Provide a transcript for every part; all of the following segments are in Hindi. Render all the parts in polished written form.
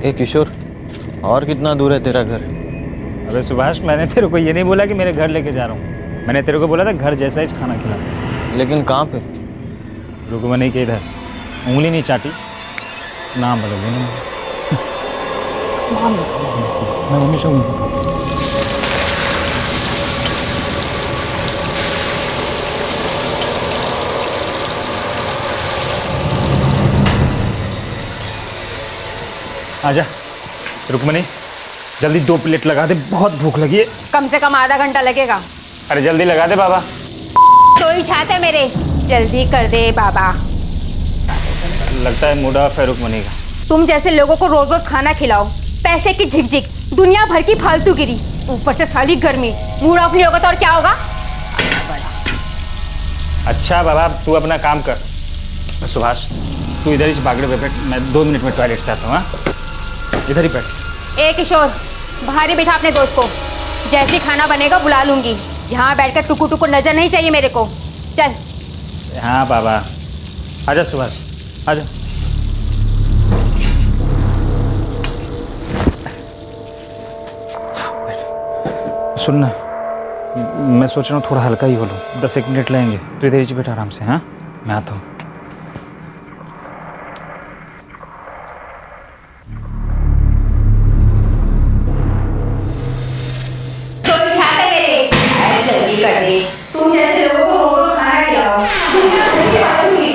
ए किशोर, और कितना दूर है तेरा घर? अबे सुभाष, मैंने तेरे को ये नहीं बोला कि मेरे घर लेके जा रहा हूँ। मैंने तेरे को बोला था घर जैसा ही खाना खिला। लेकिन कहाँ पे? रुकमनी के इधर। उंगली नहीं चाटी, नाम बदल देना। मैं हमेशा आजा रुकमनी, जल्दी 2 प्लेट लगा दे, बहुत भूख लगी है। कम से कम आधा घंटा लगेगा। अरे जल्दी लगा दे बाबा। तो ही चाहते मेरे, जल्दी कर दे बाबा। लगता है मूड ऑफ है रुकमनी का। तुम जैसे लोगों को रोज रोज खाना खिलाओ, पैसे की झिकझिक, दुनिया भर की फालतूगिरी, ऊपर से साली गर्मी, मूड ऑफ नहीं होगा तो और क्या होगा? अच्छा बाबा, तू अपना काम कर। सुभाष, तू इधर ही बागड़े पे बैठ, मैं 2 मिनट में टॉयलेट से आता हूँ। हाँ, इधर ही बैठ। ए किशोर, बाहर ही बिठा अपने दोस्त को। जैसे खाना बनेगा बुला लूंगी। यहाँ बैठकर टुकु टुकु नजर नहीं चाहिए मेरे को। चल। हाँ बाबा, आजा सुभाष, आजा। सुनना, मैं सोच रहा हूँ थोड़ा हल्का ही बोलूँ। 10-1 मिनट लगेंगे, तो इधर ही बैठा आराम से। हाँ, मैं आता हूँ। जल्दी कर दे। तुम जैसे लोगों को रोज रोज खाना खिलाओ, दुनिया भर की फालतूगिरी।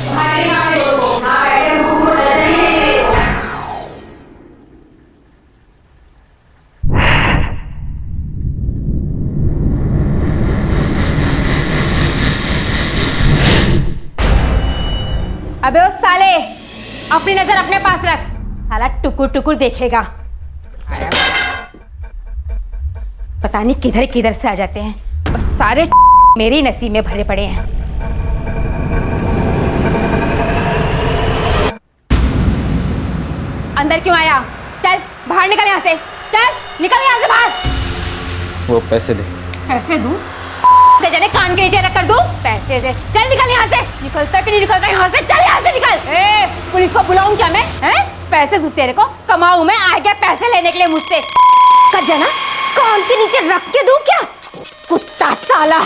भाई यहाँ देखो, यहाँ बैठे भूख को नजर नहीं है मेरे को। अबे ओ साले, अपनी नजर अपने पास रख। साला टुकुर टुकुर देखेगा। पता नहीं किधर किधर से आ जाते हैं और सारे मेरे ही नसीब में भरे पड़े हैं। अंदर क्यों आया? चल बाहर निकल यहाँ से। चल निकल यहाँ से बाहर। वो पैसे दे। पैसे दूं? ते जाने कान के नीचे रख कर दूं? पैसे दे। चल निकल यहाँ से। निकलता कि नहीं निकलता यहाँ से? चल यहाँ से निकल। ए, पुलिस को बुलाऊं क्या मैं? हैं? पैसे दूं तेरे को? कमाऊं मैं? आ गया पैसे लेने के लिए मुझसे। कर जाना। कान के नीचे रख के दूं क्या? कुत्ता साला।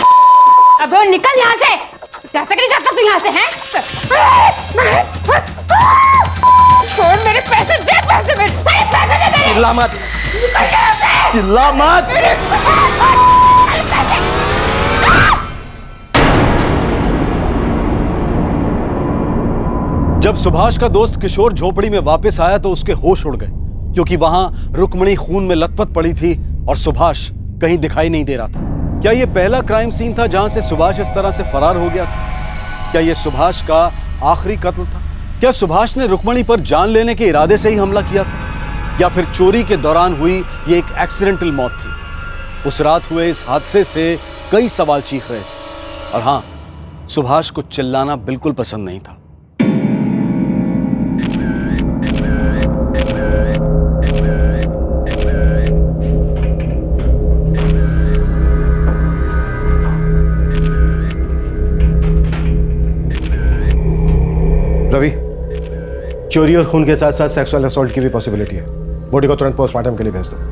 अबे वो निकल यहाँ से। जाता कि नहीं जाता तू यहाँ से? हैं? छोड़ मेरे पैसे दे, पैसे मेरे, सारे पैसे दे मेरे। चिल्ला मत। निकल यहाँ से। चिल्ला मत। जब सुभाष का दोस्त किशोर झोपड़ी में वापस आया तो उसके होश उड़ गए, क्योंकि वहां रुक्मणी खून में लथपथ पड़ी थी और सुभाष कहीं दिखाई नहीं दे रहा था। क्या यह पहला क्राइम सीन था जहां से सुभाष इस तरह से फरार हो गया था? क्या यह सुभाष का आखिरी कत्ल था? क्या सुभाष ने रुक्मणी पर जान लेने के इरादे से ही हमला किया था, या फिर चोरी के दौरान हुई ये एक एक्सीडेंटल मौत थी? उस रात हुए इस हादसे से कई सवाल चीख रहे थे, और हां, सुभाष को चिल्लाना बिल्कुल पसंद नहीं था। रवि, चोरी और खून के साथ साथ सेक्सुअल असॉल्ट की भी पॉसिबिलिटी है। बॉडी को तुरंत पोस्टमार्टम के लिए भेज दो।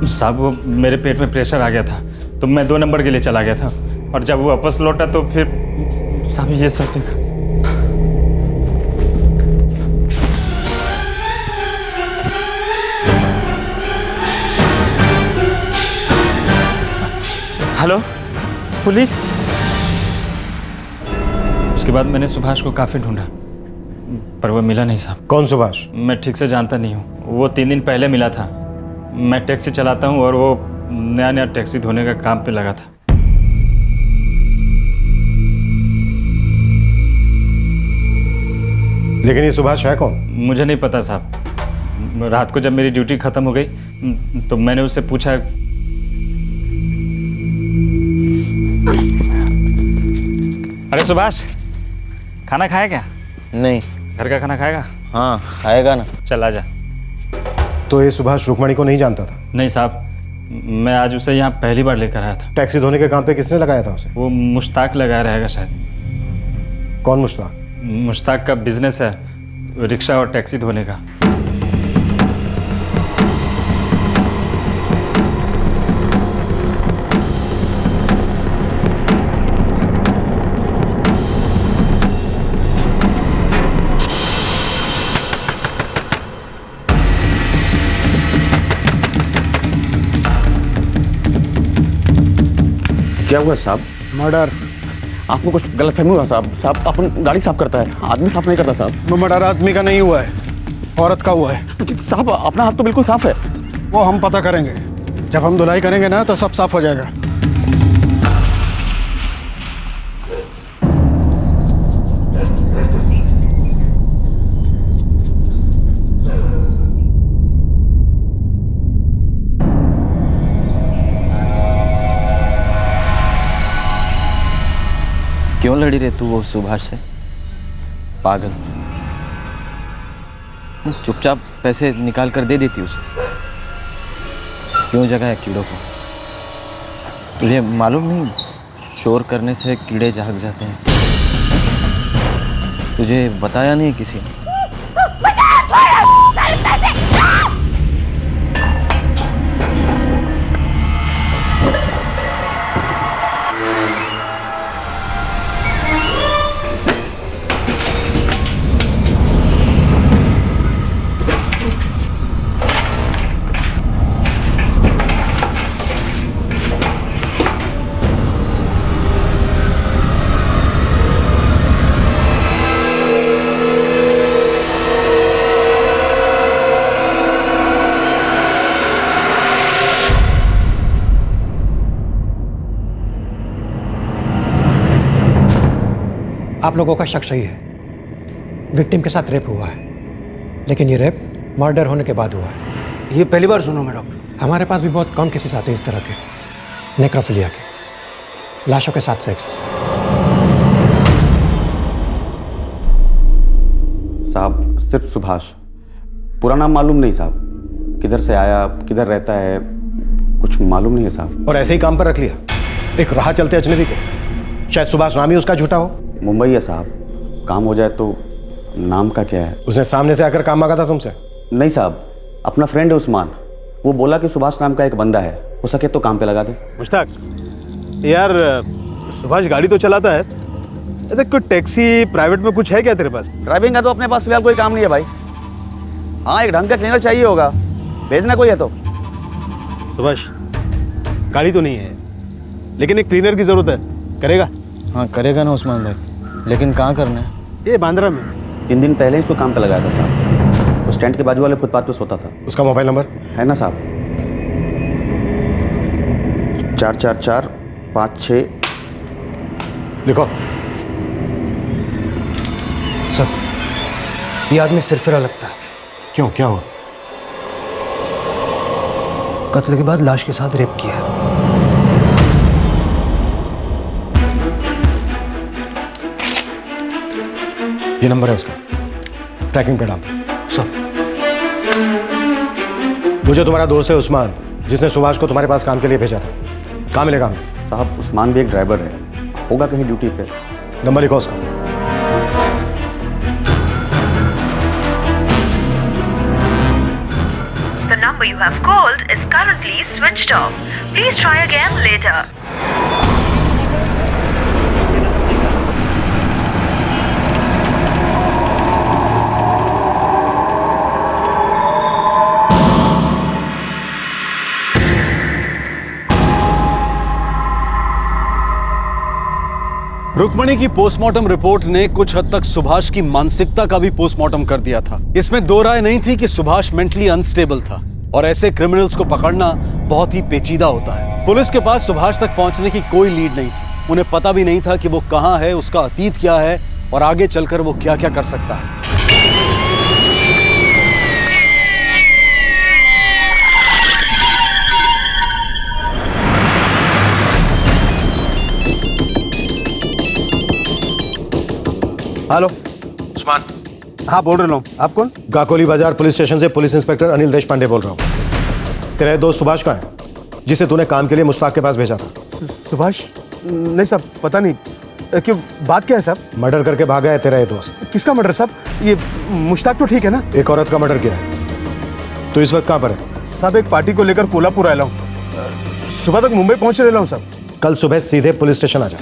साहब, वो मेरे पेट में प्रेशर आ गया था तो मैं 2 नंबर के लिए चला गया था, और जब वो वापस लौटा तो फिर साहब ये सब देखा। Hello police. उसके बाद मैंने सुभाष को काफ़ी ढूंढा पर वो मिला नहीं साहब। कौन सुभाष? मैं ठीक से जानता नहीं हूँ। वो 3 दिन पहले मिला था। मैं टैक्सी चलाता हूँ और वो नया टैक्सी धोने का काम पे लगा था। लेकिन ये सुभाष है कौन? मुझे नहीं पता साहब। रात को जब मेरी ड्यूटी ख़त्म हो गई तो मैंने उससे पूछा। अरे सुभाष, खाना खाया क्या? नहीं। घर का खाना खाएगा? हाँ खाएगा ना। चल आजा। तो ये सुभाष रुक्मणी को नहीं जानता था? नहीं साहब, मैं आज उसे यहाँ पहली बार लेकर आया था। टैक्सी धोने के काम पे किसने लगाया था उसे? वो मुश्ताक लगाया रहेगा शायद। कौन मुश्ताक? मुश्ताक का बिजनेस है, रिक्शा और टैक्सी धोने का। क्या हुआ साहब? मर्डर। आपको कुछ गलतफहमी हुआ साहब। साहब अपन गाड़ी साफ करता है, आदमी साफ नहीं करता साहब। वो मर्डर आदमी का नहीं हुआ है, औरत का हुआ है। लेकिन साहब अपना हाथ तो बिल्कुल साफ है। वो हम पता करेंगे, जब हम धुलाई करेंगे ना तो सब साफ हो जाएगा। क्यों लड़ी रे तू वो सुभाष से? पागल, चुपचाप पैसे निकाल कर दे देती उसे। क्यों जगह है कीड़ों को? तुझे मालूम नहीं, शोर करने से कीड़े जाग जाते हैं। तुझे बताया नहीं किसी ने? आप लोगों का शक सही है, विक्टिम के साथ रेप हुआ है, लेकिन ये रेप मर्डर होने के बाद हुआ है। ये पहली बार सुना मैं डॉक्टर। हमारे पास भी बहुत कम केसेस आते हैं इस तरह के, नेक्रोफिलिया के, लाशों के साथ सेक्स। साहब सिर्फ सुभाष, पूरा नाम मालूम नहीं साहब। किधर से आया, किधर रहता है, कुछ मालूम नहीं है साहब। और ऐसे ही काम पर रख लिया एक राह चलते अजनबी को? शायद सुभाष नाम ही उसका झूठा हो। मुंबई है साहब, काम हो जाए तो नाम का क्या है? उसने सामने से आकर काम मांगा था तुमसे? नहीं साहब, अपना फ्रेंड है उस्मान, वो बोला कि सुभाष नाम का एक बंदा है, हो सके तो काम पे लगा दे। मुश्ताक यार, सुभाष गाड़ी तो चलाता है, अरे कोई टैक्सी प्राइवेट में कुछ है क्या तेरे पास? ड्राइविंग का तो अपने पास फिलहाल कोई काम नहीं है भाई। हाँ, एक ढंग का क्लीनर चाहिए होगा, भेजना कोई है तो। सुभाष गाड़ी तो नहीं है, लेकिन एक क्लीनर की जरूरत है, करेगा? हाँ करेगा ना उस्मान भाई, लेकिन कहाँ करना है? ये बांद्रा में। 3 दिन पहले ही उसको काम पे लगाया था साहब। उस टेंट के बाजू वाले फुटपाथ पे सोता था। उसका मोबाइल नंबर है ना साहब? 44456। लिखो। सब ये आदमी सिरफिरा लगता है। क्यों, क्या हुआ? कत्ल के बाद लाश के साथ रेप किया है। ये नंबर है उसका, ट्रैकिंग पे डाल। सब मुझे तुम्हारा दोस्त है उस्मान, जिसने सुभाष को तुम्हारे पास काम के लिए भेजा था। कहाँ मिलेगा हमें? साहब उस्मान भी एक ड्राइवर है, होगा कहीं ड्यूटी पे। नंबर लिखो उसका। The number you have called is currently switched off. Please try again later. Rukmini की पोस्टमार्टम रिपोर्ट ने कुछ हद तक सुभाष की मानसिकता का भी पोस्टमार्टम कर दिया था। इसमें दो राय नहीं थी कि सुभाष मेंटली अनस्टेबल था, और ऐसे क्रिमिनल्स को पकड़ना बहुत ही पेचीदा होता है। पुलिस के पास सुभाष तक पहुंचने की कोई लीड नहीं थी। उन्हें पता भी नहीं था कि वो कहां है, उसका अतीत क्या है और आगे चलकर वो क्या क्या कर सकता है। हेलो उस्मान। हाँ बोल रहा हूँ, आप कौन? गाकोली बाजार पुलिस स्टेशन से पुलिस इंस्पेक्टर अनिल देश पांडे बोल रहा हूँ। तेरा दोस्त सुभाष कहाँ है, जिसे तूने काम के लिए मुश्ताक के पास भेजा था? सुभाष? नहीं साहब, पता नहीं, क्यों, बात क्या है साहब? मर्डर करके भागा है तेरा ये दोस्त। किसका मर्डर साहब? ये मुश्ताक तो ठीक है ना? एक औरत का मर्डर किया है। तो इस वक्त कहाँ पर है? साहब एक पार्टी को लेकर कोल्हापुर आया हूँ, सुबह तक मुंबई पहुंचने रहा हूँ साहब। कल सुबह सीधे पुलिस स्टेशन आ जा।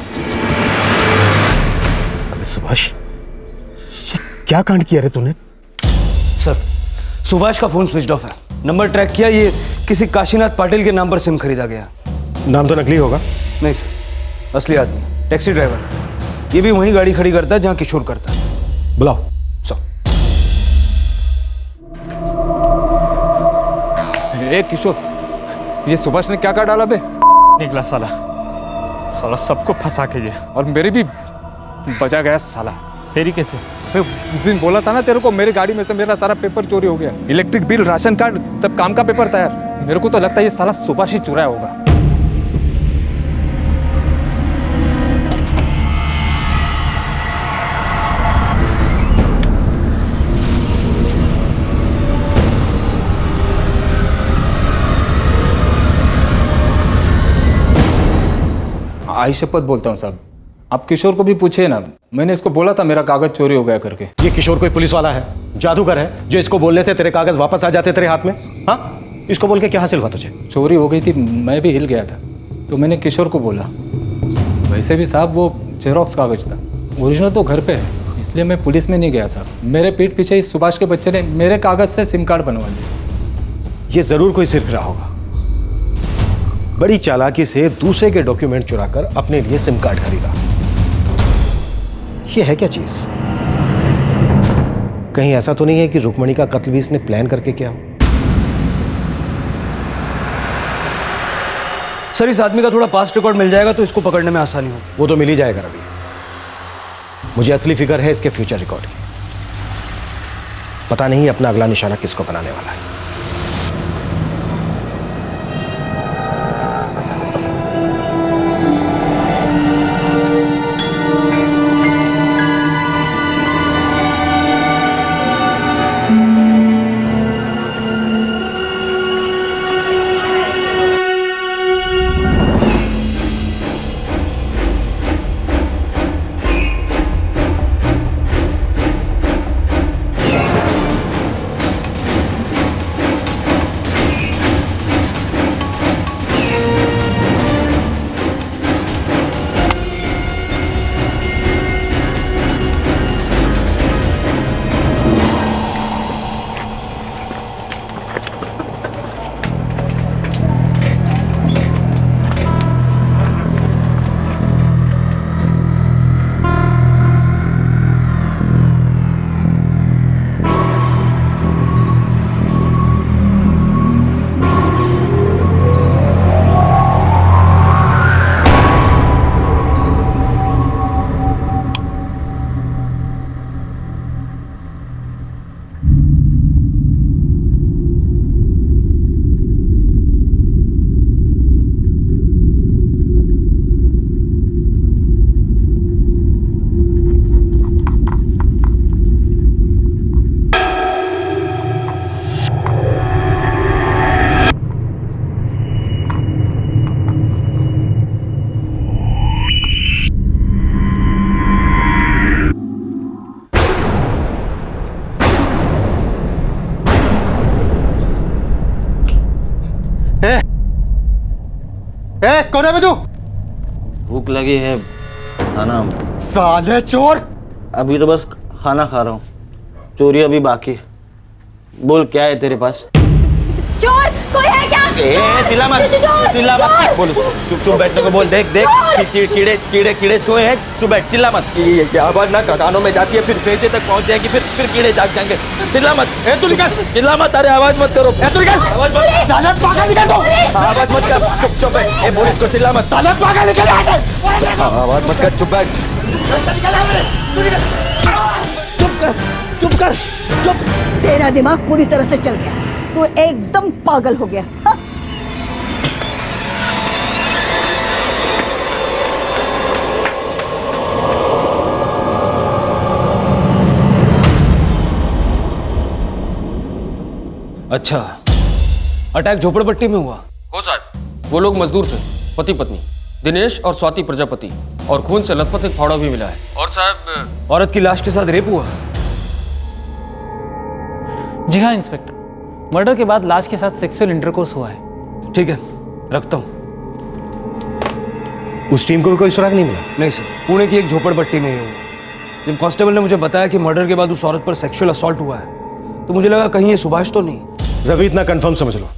सुभाष, क्या कांड किया रे तूने? सर, सुभाष का फोन स्विच ऑफ है। नंबर ट्रैक किया, ये किसी काशीनाथ पाटिल के नाम पर सिम खरीदा गया। नाम तो नकली होगा? नहीं सर, असली आदमी, टैक्सी ड्राइवर है। ये भी वहीं गाड़ी खड़ी करता है जहां किशोर करता है। बुलाओ। सर। ए किशोर, ये सुभाष ने क्या कर डाला बे? निकला साला, साला सबको फंसा के ये, और मेरी भी बचा गया साला। तेरी कैसे? उस दिन बोला था ना तेरे को, मेरी गाड़ी में से मेरा सारा पेपर चोरी हो गया, इलेक्ट्रिक बिल, राशन कार्ड, सब काम का पेपर था यार। मेरे को तो लगता है ये साला सुभाष ही चुराया होगा। आई शपथ बोलता हूँ साहब, आप किशोर को भी पूछे ना, मैंने इसको बोला था मेरा कागज चोरी हो गया करके। ये किशोर कोई पुलिस वाला है, जादूगर है, जो इसको बोलने से तेरे कागज वापस आ जाते तेरे हाथ में? हाँ, इसको बोल के क्या हासिल हुआ तुझे? चोरी हो गई थी, मैं भी हिल गया था, तो मैंने किशोर को बोला। वैसे भी साहब वो जेरोक्स कागज था, ओरिजिनल तो घर पे है, इसलिए मैं पुलिस में नहीं गया साहब। मेरे पीठ पीछे इस सुभाष के बच्चे ने मेरे कागज से सिम कार्ड बनवा दिया। ये जरूर कोई सिरफिरा होगा, बड़ी चालाकी से दूसरे के डॉक्यूमेंट चुराकर अपने लिए सिम कार्ड खरीदा। ये है क्या चीज? कहीं ऐसा तो नहीं है कि रुक्मणी का कत्ल भी इसने प्लान करके किया हो? सर, इस आदमी का थोड़ा पास्ट रिकॉर्ड मिल जाएगा तो इसको पकड़ने में आसानी होगी। वो तो मिल ही जाएगा रवि, मुझे असली फिक्र है इसके फ्यूचर रिकॉर्ड की। पता नहीं अपना अगला निशाना किसको बनाने वाला है। कौन है बे तू? भूख लगी है, खाना। साले चोर! अभी तो बस खाना खा रहा हूँ, चोरी अभी बाकी है। बोल क्या है तेरे पास? चोर कोई है क्या? चिल्ला मत, चिल्ला मत, बोल उसको, चुप चुप बैठने को बोल। देख देख कीड़े कीड़े कीड़े सोए हैं, चुप बैठ, चिल्ला मत। ये आवाज ना कानों में जाती है, फिर पेचे तक पहुंच जाएगी, फिर कीड़े जाग जाएंगे। चिल्ला मत, तू निकल! चिल्ला मत, अरे आवाज मत करो, तू निकल! आवाज मत, साले पागल निकल तू! आवाज मत कर, चुप चुप बैठ। ए बोल इसको, चिल्ला मत, साले पागल निकल यहाँ से! आवाज मत कर, चुप बैठ। चुप कर, चुप! तेरा दिमाग पूरी तरह से चल गया, तू एकदम पागल हो गया। हाँ? अच्छा, अटैक झोपड़पट्टी में हुआ? हो साहब, वो लोग मजदूर थे, पति पत्नी, दिनेश और स्वाति प्रजापति। और खून से लथपथ एक फावड़ा भी मिला है। और साहब औरत की लाश के साथ रेप हुआ? जी हाँ इंस्पेक्टर, मर्डर के बाद लाश के साथ सेक्सुअल इंटरकोर्स हुआ है। ठीक है, रखता हूँ। उस टीम को भी कोई सुराग नहीं मिला? नहीं सर, पुणे की एक झोपड़पट्टी में ही हूँ। जब कांस्टेबल ने मुझे बताया कि मर्डर के बाद उस औरत पर सेक्सुअल असॉल्ट हुआ है तो मुझे लगा कहीं ये सुभाष तो नहीं। रवि, इतना कंफर्म समझ लो,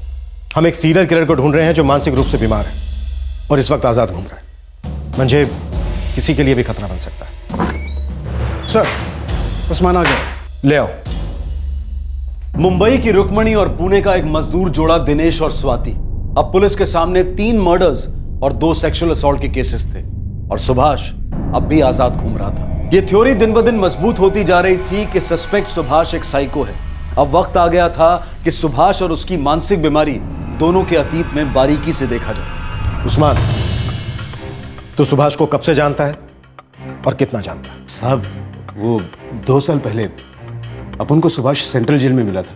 हम एक सीरियल किलर को ढूंढ रहे हैं जो मानसिक रूप से बीमार है और इस वक्त आजाद घूम रहा है। मुझे किसी के लिए भी खतरा बन सकता है। सर, उस्मान आ गया। ले आओ। मुंबई की रुक्मणी और पुणे का एक मजदूर जोड़ा दिनेश और स्वाति, अब पुलिस के सामने 3 मर्डर्स और 2 सेक्सुअल असॉल्ट के केसेस थे और सुभाष अब भी आजाद घूम रहा था। यह थ्योरी दिन ब दिन मजबूत होती जा रही थी कि सस्पेक्ट सुभाष एक साइको है। अब वक्त आ गया था कि सुभाष और उसकी मानसिक बीमारी दोनों के अतीत में बारीकी से देखा जाए। उस्मान, तू सुभाष को कब से जानता है और कितना जानता है? साहब, वो 2 साल पहले अपन को सुभाष सेंट्रल जेल में मिला था।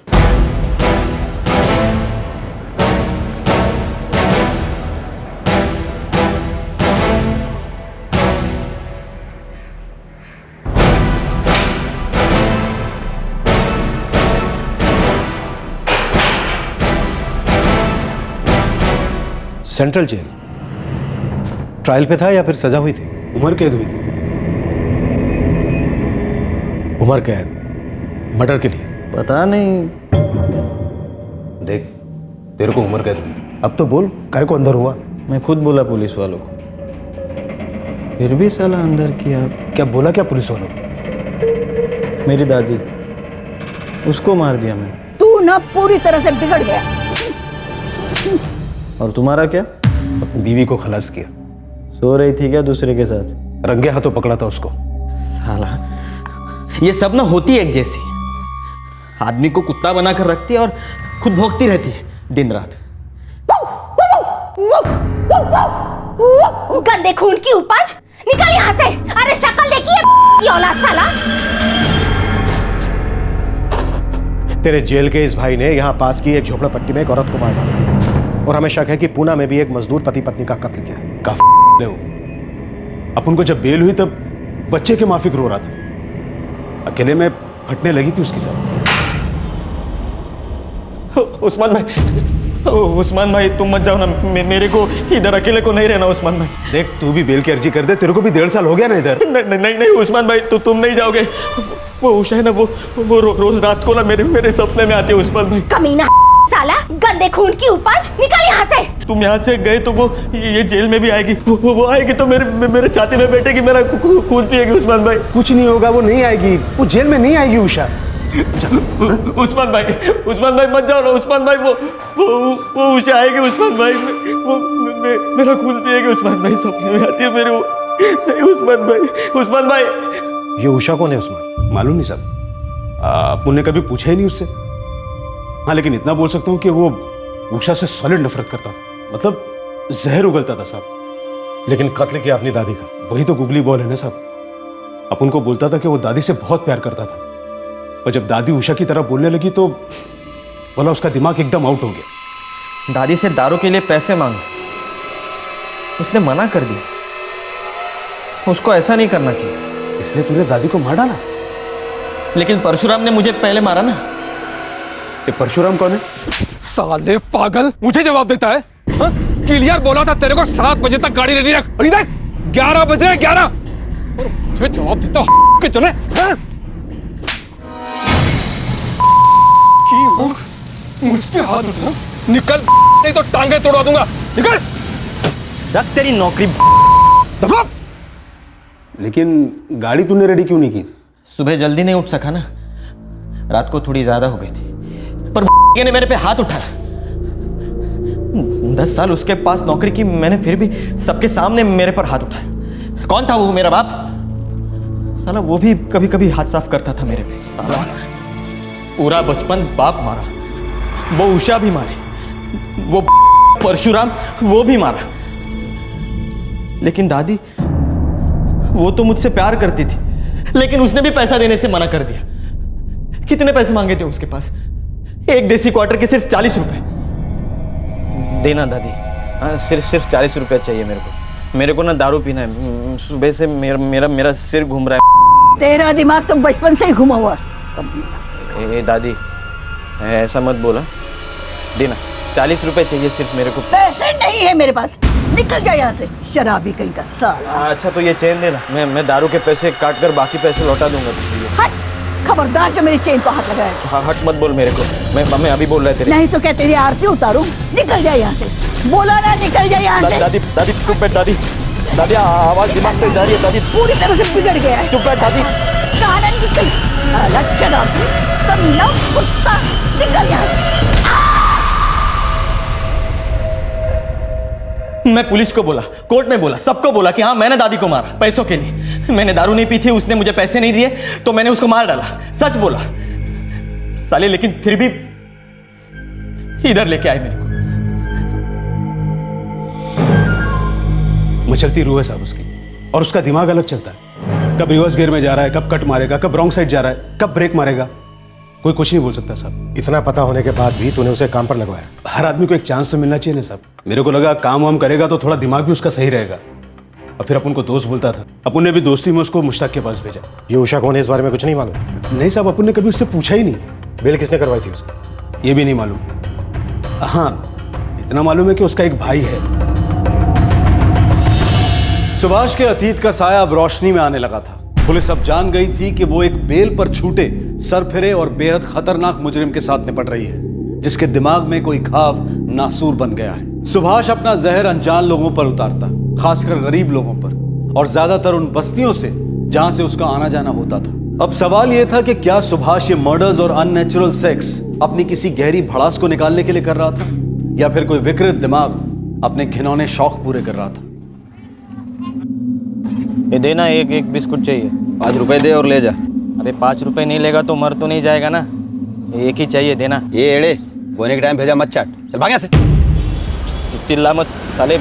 Central jail? ट्रायल पे था या फिर सजा हुई थी? उम्र कैद हुई थी। उम्र कैद? मर्डर के लिए? पता नहीं। देख, तेरे को उम्र कैद हुई। अब तो बोल, काहे को अंदर हुआ? मैं खुद बोला पुलिस वालों को, फिर भी साला अंदर किया। क्या बोला क्या पुलिस वालों को? मेरी दादी, उसको मार दिया मैंने। तू ना पूरी तरह से बिगड़ गया। और तुम्हारा क्या? अपनी बीवी को खलास किया। सो रही थी क्या दूसरे के साथ? रंगे हाथों पकड़ा था उसको। साला, ये सब ना होती एक जैसी, आदमी को कुत्ता बनाकर रखती है और खुद भौंकती रहती है दिन रात। गंदे खून की उपज, निकल यहाँ से। अरे शक्ल देखिए की औलाद साला। तेरे जेल के इस भाई ने यहाँ पास की एक झोपड़पट्टी में एक औरत को मार डाला और हमें शक है कि पूना में भी एक मजदूर पति पत्नी का कत्ल किया। काफी वो अपन को जब बेल हुई तब बच्चे के माफिक रो रहा था, अकेले में फटने लगी थी उसकी साथ। उस्मान भाई तुम मत जाओ ना, मेरे को इधर अकेले को नहीं रहना। उस्मान भाई देख, तू भी बेल की अर्जी कर दे, तेरे को भी 1.5 साल हो गया ना इधर। नहीं उस्मान भाई, तो तुम नहीं जाओगे। वो उषा है ना, वो रोज रात को ना मेरे सपने में आती है। उस्मान भाई कमीना साला, गंदे खून की उपज, निकल यहाँ से। तुम यहाँ से गए तो वो ये जेल में भी आएगी। वो आएगी तो मेरे छाती में बैठेगी, मेरा खून पिएगी। उस्मान भाई कुछ नहीं होगा, वो नहीं आएगी, वो जेल में नहीं आएगी उषा। उस्मान भाई मत जाओ ना। उस्मान भाई वो उषा आएगी। उस्मान भाई वो मेरा खून पिएगी। उस्मान भाई सपने में आती है मेरे वो। नहीं उस्मान भाई। ये उषा कौन है उस्मान? मालूम नहीं साहब, अपन ने कभी पूछा ही नहीं उससे। हाँ, लेकिन इतना बोल सकता हूँ कि वो उषा से सॉलिड नफरत करता था, मतलब जहर उगलता था साहब। लेकिन कत्ल किया अपनी दादी का? वही तो गुगली बॉल है ना साहब। अपन को बोलता था कि वो दादी से बहुत प्यार करता था, और जब दादी उषा की तरह बोलने लगी तो बोला उसका दिमाग एकदम आउट हो गया। दादी से दारू के लिए पैसे मांगे, उसने मना कर दिया। उसको ऐसा नहीं करना चाहिए। इसलिए तूने दादी को मार डाला? लेकिन परशुराम ने मुझे पहले मारा ना। ये परशुराम कौन है? साले पागल, मुझे जवाब देता है? क्लियर बोला था तेरे को 7 बजे तक गाड़ी रेडी रख, और इधर 11 बज रहे 11 और मुझे जवाब देता के चले। मुझ पे हाथ उठा, निकल, नहीं तो टांगे तोड़वा दूंगा। निकल। रख तेरी नौकरी। दफा। लेकिन गाड़ी तूने रेडी क्यों नहीं की? सुबह जल्दी नहीं उठ सका ना, रात को थोड़ी ज्यादा हो गई थी, पर ने मेरे पे हाथ उठाया। 10 साल उसके पास नौकरी की मैंने, फिर भी सबके सामने मेरे पर हाथ उठाया। कौन था वो? मेरा बाप साला। वो भी कभी कभी हाथ साफ करता था मेरे पे। साला पूरा बचपन बाप मारा, वो उषा भी मारी, वो परशुराम वो भी मारा। लेकिन दादी, वो तो मुझसे प्यार करती थी, लेकिन उसने भी पैसा देने से मना कर दिया। कितने पैसे मांगे थे उसके पास? एक देसी क्वार्टर के सिर्फ 40 रुपए। देना दादी, सिर्फ 40 रुपए चाहिए मेरे को। मेरे को ना दारू पीना है। सुबह से मेरा मेरा मेरा सिर घूम रहा है। तेरा दिमाग तो बचपन से ही घुमा हुआ। ए दादी, ऐसा मत बोला। देना 40 रुपए चाहिए सिर्फ मेरे को। पैसे नहीं है मेरे पास, निकल जा यहाँ से, शराबी कहीं का साला। अच्छा तो ये चेन देना, मैं दारू के पैसे काट कर बाकी पैसे लौटा दूंगा तुझे। हट, खबरदार जो मेरी चेन को हाथ लगाया। हाँ हट मत बोल मेरे को, मैं अभी बोल रहा है तेरे। नहीं तो क्या तेरी आरती उतारूं? निकल जा यहाँ से, बोला ना निकल जा यहाँ से। दादी दादी चुप बैठ दादी, दादी आवाज दिमाग पे जा रही है दादी। पूरी तरह से बिगड़ गया है। चुप बैठ दादी। कहां निकल, अलग शराबी, कमीना कुत्ता, निकल यहाँ से। मैं पुलिस को बोला, कोर्ट में बोला, सबको बोला कि हाँ मैंने दादी को मारा पैसों के लिए। मैंने दारू नहीं पी थी, उसने मुझे पैसे नहीं दिए तो मैंने उसको मार डाला। सच बोला साले, लेकिन फिर भी इधर लेके आए मेरे को। मचलती रूह है साहब उसकी, और उसका दिमाग अलग चलता है। कब रिवर्स गियर में जा रहा है, कब कट मारेगा, कब रॉन्ग साइड जा रहा है, कब ब्रेक मारेगा, कोई कुछ नहीं बोल सकता साहब। इतना पता होने के बाद भी तूने उसे काम पर लगवाया? हर आदमी को एक चांस तो मिलना चाहिए ना साहब। मेरे को लगा काम वाम करेगा तो थोड़ा दिमाग भी उसका सही रहेगा। और फिर अपन को दोस्त बोलता था, अपन ने भी दोस्ती में उसको मुश्ताक के पास भेजा। ये उषा कौन है, इस बारे में कुछ नहीं मालूम? नहीं साहब, अपन ने कभी उससे पूछा ही नहीं। बेल किसने करवाई थी उसको? ये भी नहीं मालूम। हाँ इतना मालूम है कि उसका एक भाई है। सुभाष के अतीत का साया अब रोशनी में आने लगा था। पुलिस अब जान गई थी कि वो एक बेल पर छूटे, सरफिरे और बेहद खतरनाक मुजरिम के साथ निपट रही है, जिसके दिमाग में कोई घाव नासूर बन गया है। सुभाष अपना जहर अनजान लोगों पर उतारता, खासकर गरीब लोगों पर, और ज्यादातर उन बस्तियों से जहां से उसका आना जाना होता था। अब सवाल यह था कि क्या सुभाष ये मर्डर्स और अननेचुरल सेक्स अपनी किसी गहरी भड़ास को निकालने के लिए कर रहा था, या फिर कोई विकृत दिमाग अपने घिनौने शौक पूरे कर रहा था। ये देना, एक बिस्कुट चाहिए। 5 रुपए दे और ले जा। अरे 5 रुपए नहीं लेगा तो मर तो नहीं जाएगा ना, एक ही चाहिए, देना। ये एड़े बोने के टाइम भेजा मत चाट, चल भाग यहाँ से। चिल्ला मत साले,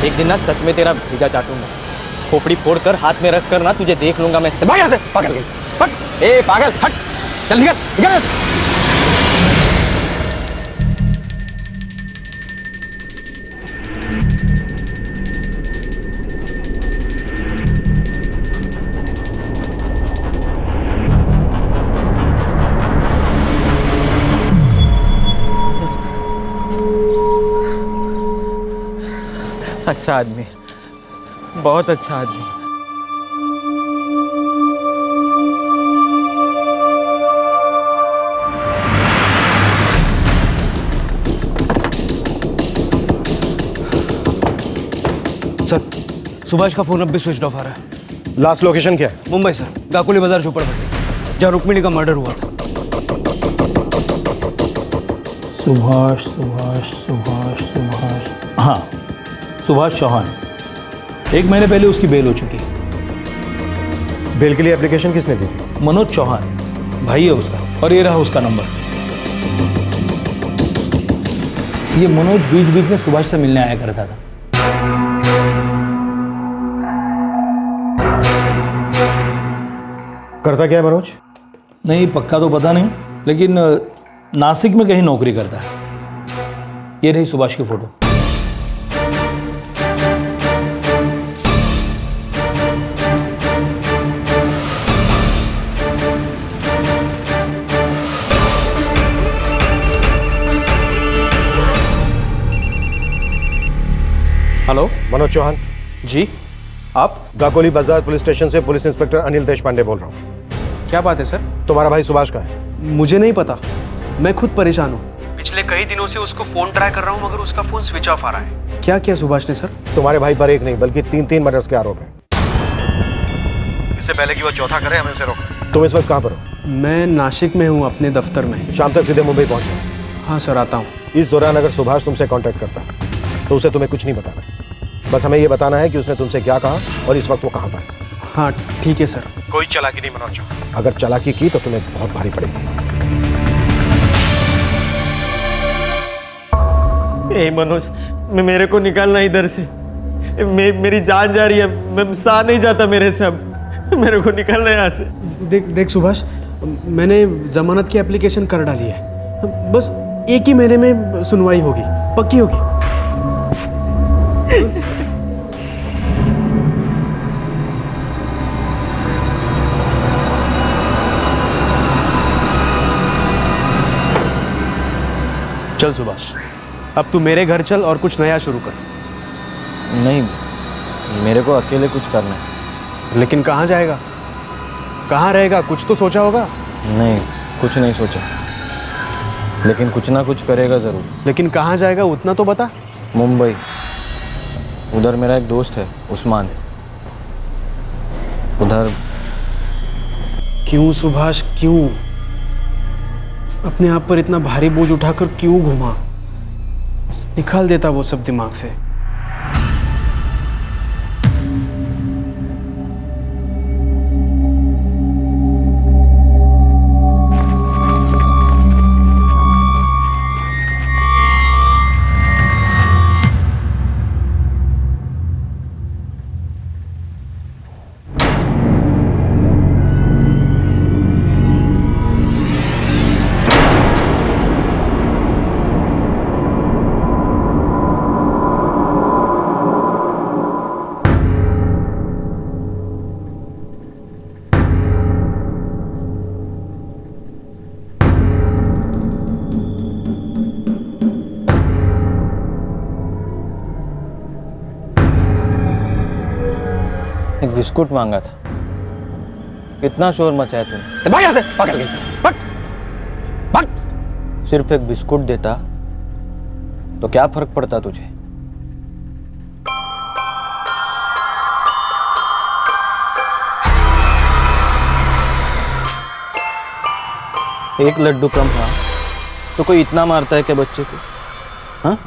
एक दिन ना सच में तेरा भेजा चाटूंगा। खोपड़ी फोड़ कर हाथ में रख कर ना तुझे देख लूंगा मैं। भाग यहाँ से, पागल गई, हट, ए पागल हट, चल निकल निकल। अच्छा आदमी, बहुत अच्छा आदमी। सर, सुभाष का फोन अब भी स्विच ऑफ आ रहा है। लास्ट लोकेशन क्या है? मुंबई सर, गाकुली बाजार झोपड़पट्टी, जहाँ रुक्मिणी का मर्डर हुआ था। सुभाष सुभाष सुभाष सुभाष, हाँ सुभाष चौहान। 1 महीने पहले उसकी बेल हो चुकी। बेल के लिए एप्लीकेशन किसने दी थी? मनोज चौहान, भाई है उसका, और ये रहा उसका नंबर। ये मनोज बीच बीच में सुभाष से मिलने आया करता था। करता क्या है मनोज? नहीं पक्का तो पता नहीं, लेकिन नासिक में कहीं नौकरी करता है। ये रही सुभाष की फोटो। हेलो, मनोज चौहान जी, आप? गाकोली बाजार पुलिस स्टेशन से पुलिस इंस्पेक्टर अनिल देशपांडे बोल रहा हूँ। क्या बात है सर? तुम्हारा भाई सुभाष कहाँ है? मुझे नहीं पता, मैं खुद परेशान हूँ। पिछले कई दिनों से उसको फोन ट्राई कर रहा हूँ, मगर उसका फोन स्विच ऑफ आ रहा है। क्या किया सुभाष ने सर? तुम्हारे भाई पर एक नहीं बल्कि 3 मर्डर्स के आरोप हैं। इससे पहले कि वो चौथा करे, हमें उसे रोकना। तुम इस वक्त कहाँ पर हो? मैं नासिक में हूँ, अपने दफ्तर में। शाम तक सीधे मुंबई पहुंच जाओ। हाँ सर, आता हूँ। इस दौरान अगर सुभाष तुमसे कांटेक्ट करता है तो उसे तुम्हें कुछ नहीं बताना, बस हमें ये बताना है कि उसने तुमसे क्या कहा और इस वक्त वो कहाँ पर है। हाँ ठीक है सर। कोई चालाकी नहीं मनोज चौहान, अगर चालाकी की तो तुम्हें बहुत भारी पड़ेगी। ए मनोज, मेरे को निकालना इधर से। मेरी जान जा रही है, मैं सह नहीं जाता मेरे से। अब मेरे को निकालना यहाँ से। देख सुभाष, मैंने जमानत की एप्लीकेशन कर डाली है। बस 1 ही महीने में सुनवाई होगी, पक्की होगी। चल सुभाष, अब तू मेरे घर चल और कुछ नया शुरू कर। नहीं, मेरे को अकेले कुछ करना है। लेकिन कहाँ जाएगा, कहाँ रहेगा? कुछ तो सोचा होगा। नहीं, कुछ नहीं सोचा, लेकिन कुछ ना कुछ करेगा जरूर। लेकिन कहाँ जाएगा उतना तो बता। मुंबई, उधर मेरा एक दोस्त है उस्मान, उधर। क्यों सुभाष, क्यों अपने आप पर इतना भारी बोझ उठाकर क्यों घुमा? निकाल देता वो सब दिमाग से। एक बिस्कुट मांगा था, कितना शोर मचाया तूने। भाग यहाँ से, भाग यहाँ से, भाग, भाग। सिर्फ एक बिस्कुट देता तो क्या फर्क पड़ता तुझे? एक लड्डू कम था तो कोई इतना मारता है क्या बच्चे को? हाँ,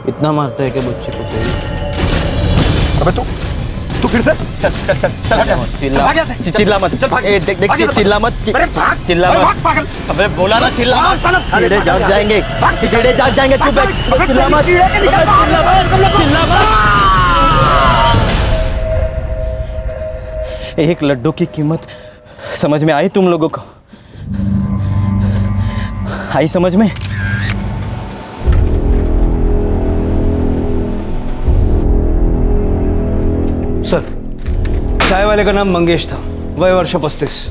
इतना मारता है क्या बच्चे को? अबे तू फिर से चल चल चल चल हट जा। चिल्ला मत, देख चिल्ला मत, चिल्ला मत। अबे बोला ना चिल्ला मत, कीड़े जाग जाएंगे, कीड़े जाग जाएंगे। तू बैठ, चिल्ला मत, चिल्ला मत। एक लड्डू की कीमत समझ में आई तुम लोगों को? आई समझ में? सर, चाय वाले का नाम मंगेश था, वय वर्ष 35।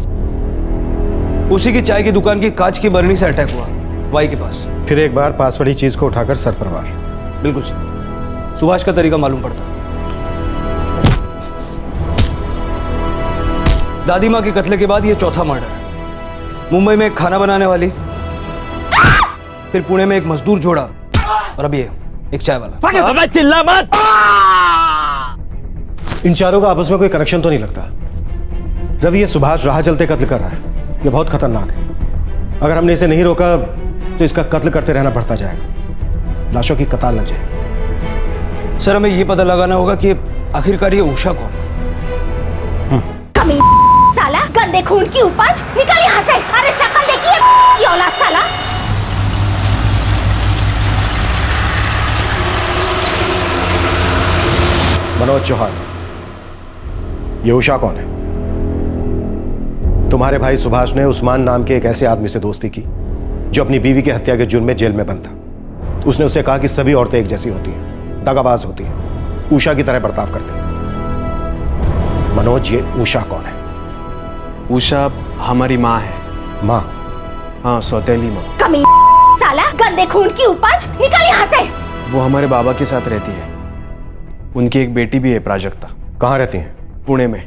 उसी की चाय की दुकान की कांच की बरनी से अटैक हुआ वाई के पास। फिर एक बार पास पड़ी चीज को उठाकर सर पर वार। बिल्कुल सर, सुभाष का तरीका मालूम पड़ता। दादी माँ के कत्ले के बाद ये चौथा मर्डर। मुंबई में एक खाना बनाने वाली, फिर पुणे में एक मजदूर जोड़ा, और अब ये एक चाय वाला। अबे चिल्ला मत। इन चारों का आपस में कोई कनेक्शन तो नहीं लगता। रवि, ये सुभाष राह चलते कत्ल कर रहा है, ये बहुत खतरनाक है। अगर हमने इसे नहीं रोका तो इसका कत्ल करते रहना बढ़ता जाएगा, लाशों की कतार लग जाएगी। सर, हमें ये पता लगाना होगा कि आखिरकार ये उषा कौन है। कमी साला, गंदे खून की उपज, निकल यहाँ से। अरे शक्ल देखिए ये औलाद साला। मनोज चौहान, ये उषा कौन है? तुम्हारे भाई सुभाष ने उस्मान नाम के एक ऐसे आदमी से दोस्ती की जो अपनी बीवी की हत्या के जुर्म में जेल में बंद था। उसने उसे कहा कि सभी औरतें एक जैसी होती हैं, दगाबाज होती हैं, उषा की तरह बर्ताव करती हैं। मनोज, ये उषा कौन है? उषा हमारी माँ है। माँ? हाँ, सौतेली माँ। कमी साला, गंदे खून की उपज, निकल यहाँ से। वो हमारे बाबा के साथ रहती है। उनकी एक बेटी भी है, प्राजक्ता। कहाँ रहती हैं? पुणे में।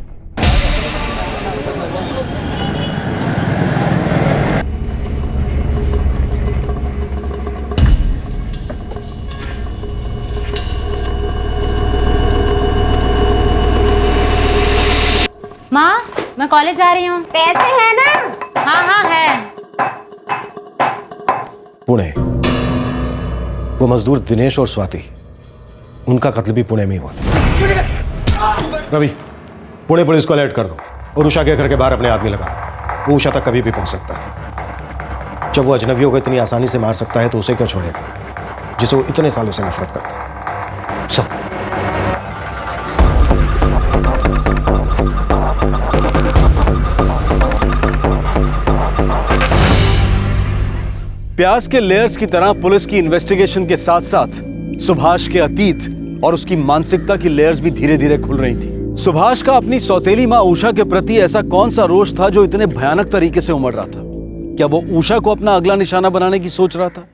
माँ, मैं कॉलेज जा रही हूँ। पैसे है ना? हाँ हाँ है। पुणे। वो मजदूर दिनेश और स्वाति, उनका कत्ल भी पुणे में ही हुआ। रवि, पुणे पुलिस को अलर्ट कर दो और उषा के घर के बाहर अपने आदमी लगा दो। वो उषा तक कभी भी पहुंच सकता है। जब वो अजनबियों को इतनी आसानी से मार सकता है तो उसे क्यों छोड़ेगा जिसे वो इतने सालों से नफरत करता है? सब। प्याज के लेयर्स की तरह पुलिस की इन्वेस्टिगेशन के साथ साथ सुभाष के अतीत और उसकी मानसिकता की लेयर्स भी धीरे धीरे खुल रही थी। सुभाष का अपनी सौतेली माँ उषा के प्रति ऐसा कौन सा रोष था जो इतने भयानक तरीके से उमड़ रहा था? क्या वो उषा को अपना अगला निशाना बनाने की सोच रहा था?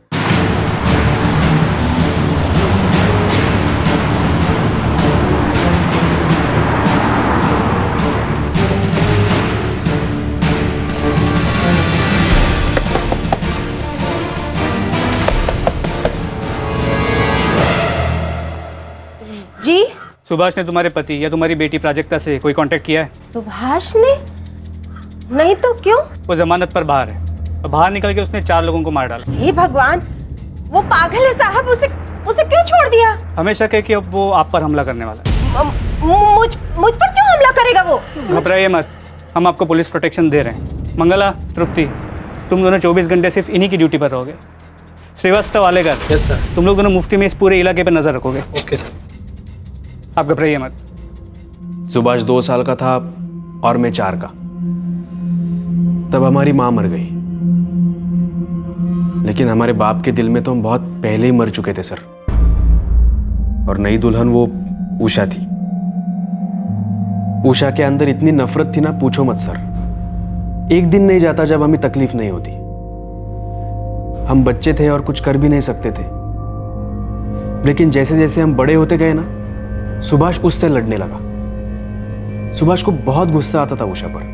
जी, सुभाष ने तुम्हारे पति या तुम्हारी बेटी प्राजक्ता से कोई कांटेक्ट किया है? सुभाष ने? नहीं तो क्यों? वो जमानत पर बाहर है और बाहर निकल के उसने 4 लोगों को मार डाला। हे भगवान, वो पागल है साहब, उसे क्यों छोड़ दिया? हमें शक है कि अब वो आप पर हमला करने वाला है। मुझ पर क्यों हमला करेगा वो? घबराइए मत, हम आपको पुलिस प्रोटेक्शन दे रहे हैं। मंगला, तृप्ति, तुम दोनों 24 घंटे सिर्फ इन्हीं की ड्यूटी पर रहोगे। Srivastava, Alekar, yes sir. तुम लोग दोनों मुफ्ती में इस पूरे इलाके पर नजर रखोगे। Okay sir. आप घबराइए मत। सुभाष 2 साल का था और मैं 4 का। तब हमारी माँ मर गई, लेकिन हमारे बाप के दिल में तो हम बहुत पहले ही मर चुके थे सर। और नई दुल्हन वो उषा थी। उषा के अंदर इतनी नफरत थी ना, पूछो मत सर। एक दिन नहीं जाता जब हमें तकलीफ नहीं होती। हम बच्चे थे और कुछ कर भी नहीं सकते थे, लेकिन जैसे जैसे हम बड़े होते गए ना, सुभाष उससे लड़ने लगा। सुभाष को बहुत गुस्सा आता था उषा पर।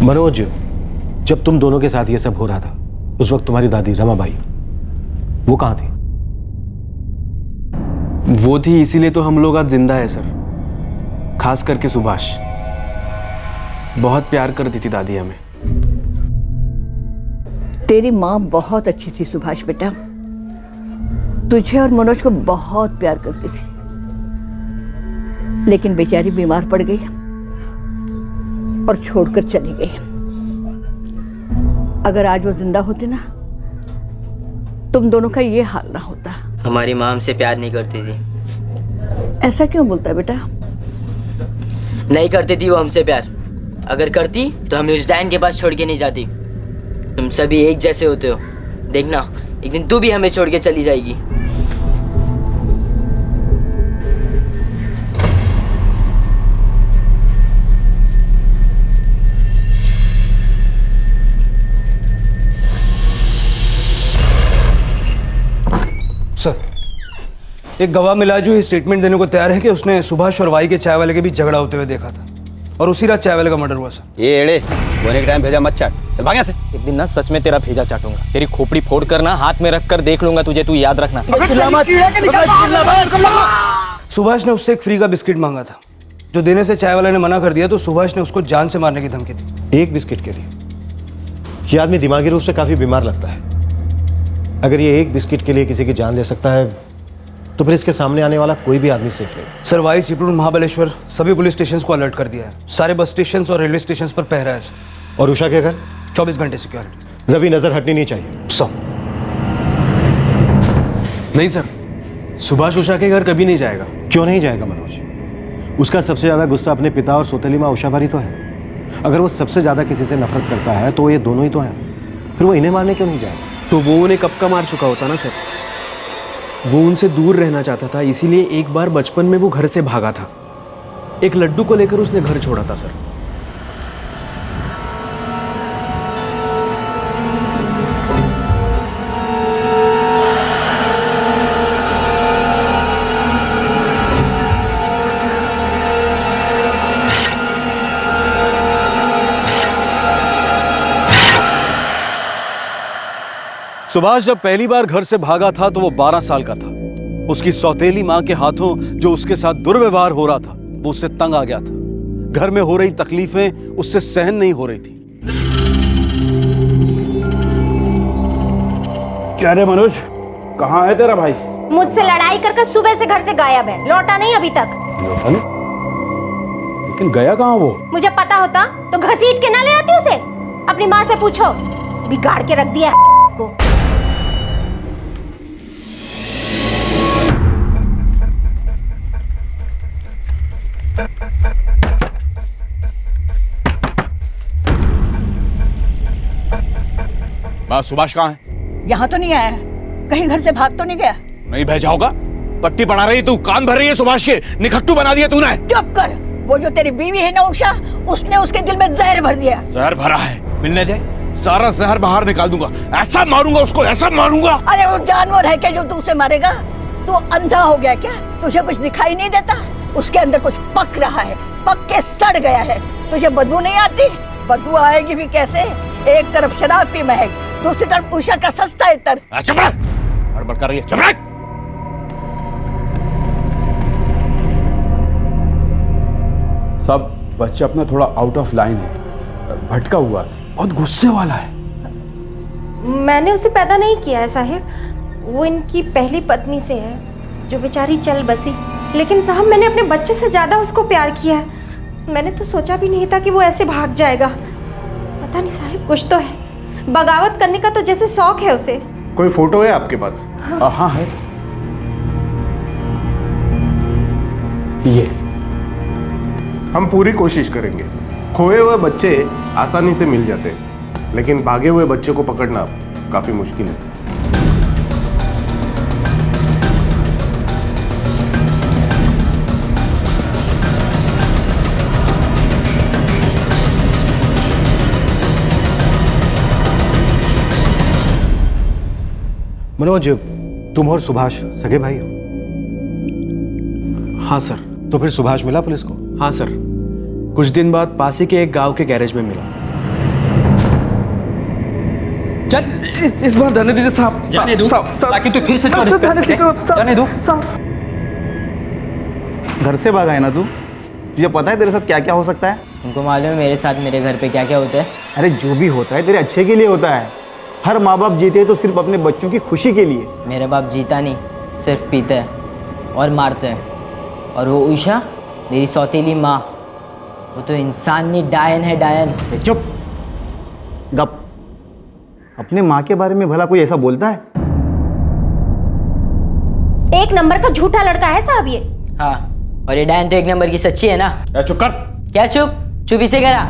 मनोज, जब तुम दोनों के साथ ये सब हो रहा था, उस वक्त तुम्हारी दादी रमाबाई वो कहां थी? वो थी, इसीलिए तो हम लोग आज जिंदा है सर। खास करके सुभाष। बहुत प्यार करती थी दादी हमें। तेरी माँ बहुत अच्छी थी सुभाष बेटा, तुझे और मनोज को बहुत प्यार करती थी, लेकिन बेचारी बीमार पड़ गई और छोड़कर चली गई। अगर आज वो जिंदा होती ना, तुम दोनों का ये हाल ना होता। हमारी माँ हमसे प्यार नहीं करती थी। ऐसा क्यों बोलता है बेटा? नहीं करती थी वो हमसे प्यार। अगर करती तो हमें उस डायन के पास छोड़ के नहीं जाती। तुम सभी एक जैसे होते हो, देखना एक दिन तू भी हमें छोड़ के चली जाएगी। सर, एक गवाह मिला जो ये स्टेटमेंट देने को तैयार है कि उसने सुभाष और वाई के चाय वाले के बीच झगड़ा होते हुए देखा था और उसी रात चाय वाले का मर्डर हुआ सर। ये एड़े बोने के टाइम भेजा मत चाट, चल भाग यहाँ से। एक दिन ना सच में तेरा भेजा चाटूंगा, तेरी खोपड़ी फोड़ कर ना हाथ में रख कर देख लूंगा तुझे, तू याद रखना। सुभाष ने उससे एक फ्री का बिस्किट मांगा था, जो देने से चाय वाले ने मना कर दिया, तो सुभाष ने उसको जान से मारने की धमकी दी। एक बिस्किट के लिए? ये आदमी दिमागी रूप से काफी बीमार लगता है। अगर ये एक बिस्किट के लिए किसी की जान ले सकता है, तो फिर इसके सामने आने वाला कोई भी आदमी सेफ नहीं। सर, वाई, चिपळूण, महाबलेश्वर सभी पुलिस स्टेशन को अलर्ट कर दिया है। सारे बस स्टेशन और रेलवे स्टेशन पर पहरा है सर। और उषा के घर 24 घंटे सिक्योरिटी। रवि, नजर हटनी नहीं चाहिए। सर नहीं सर, सुभाष उषा के घर कभी नहीं जाएगा। क्यों नहीं जाएगा मनोज? उसका सबसे ज्यादा गुस्सा अपने पिता और सौतेली माँ उषा पर ही तो है। अगर वो सबसे ज्यादा किसी से नफरत करता है तो ये दोनों ही तो हैं। फिर वो इन्हें मारने क्यों नहीं जाएगा? तो वो उन्हें कब का मार चुका होता ना सर। वो उनसे दूर रहना चाहता था, इसीलिए एक बार बचपन में वो घर से भागा था। एक लड्डू को लेकर उसने घर छोड़ा था सर। सुभाष जब पहली बार घर से भागा था तो वो 12 साल का था। उसकी सौतेली माँ के हाथों जो उसके साथ दुर्व्यवहार हो रहा था, वो उससे तंग आ गया था। घर में हो रही तकलीफें उससे सहन नहीं हो रही थी। क्या रे मनोज, कहाँ है तेरा भाई? मुझसे लड़ाई करके सुबह से घर से गायब है, लौटा नहीं अभी तक। लौटा नहीं? लेकिन गया कहाँ वो? मुझे पता होता तो घसीट के ना ले आती उसे। अपनी माँ से पूछो, बिगाड़ के रख दिया है को। सुभाष कहाँ है? यहाँ तो नहीं आया, कहीं घर से भाग तो नहीं गया? नहीं भेजा होगा। पट्टी पढ़ा रही तू, कान भर रही है सुभाष के, निखट्टू बना दिया तूने। चुप कर, वो जो तेरी बीवी है ना उषा, उसने उसके दिल में जहर भर दिया। जहर भरा है, मिलने दे, सारा जहर बाहर निकाल दूंगा। ऐसा मारूंगा उसको, ऐसा मारूंगा। अरे वो जानवर है क्या जो तू उसे मारेगा? तू अंधा हो गया क्या? तुझे कुछ दिखाई नहीं देता? उसके अंदर कुछ पक रहा है, पक के सड़ गया है। तुझे बदबू नहीं आती? बदबू आएगी भी कैसे? एक तरफ शराब की महक, दूसरी तरफ उषा का सस्ता इत्र। चुप रह, हड़बड़ कर रही है, चुप रह। सब बच्चा अपना थोड़ा आउट ऑफ लाइन है, भटका हुआ है, बहुत गुस्से वाला है। मैंने उसे पैदा नहीं किया है साहिब, वो इनकी पहली पत्नी से है जो बेचारी चल बसी। लेकिन साहब मैंने अपने बच्चे से ज्यादा उसको प्यार किया है। मैंने तो सोचा भी नहीं था कि वो ऐसे भाग जाएगा। पता नहीं साहिब, कुछ तो है। बगावत करने का तो जैसे शौक है उसे। कोई फोटो है आपके पास? हाँ है, ये। हम पूरी कोशिश करेंगे। खोए हुए बच्चे आसानी से मिल जाते हैं, लेकिन भागे हुए बच्चे को पकड़ना काफी मुश्किल है। मनोज, तुम और सुभाष सगे भाई हो? हाँ सर। तो फिर सुभाष मिला पुलिस को? हाँ सर, कुछ दिन बाद पासी के एक गांव के गैरेज में मिला। चल इस बार जाने दीजिए साहब, जाने दो ताकि तू फिर से जाने दो। घर से भागा है ना तू? तुझे पता है तेरे साथ क्या क्या हो सकता है? उनको मालूम है मेरे साथ मेरे घर पे क्या क्या होता है। अरे जो भी होता है तेरे अच्छे के लिए होता है। हर माँ बाप जीते हैं तो सिर्फ अपने बच्चों की खुशी के लिए। मेरा बाप जीता नहीं, सिर्फ पीता है और मारता है। और वो उषा मेरी सौतेली माँ, वो तो इंसान नहीं, डायन है, डायन। चुप, गप। अपने माँ के बारे में भला कोई ऐसा बोलता है? एक नंबर का झूठा लड़का है साहब ये। हाँ, और ये डायन तो एक नंबर की सच्ची है ना। चुप कर। क्या चुप? चुप इसे करा,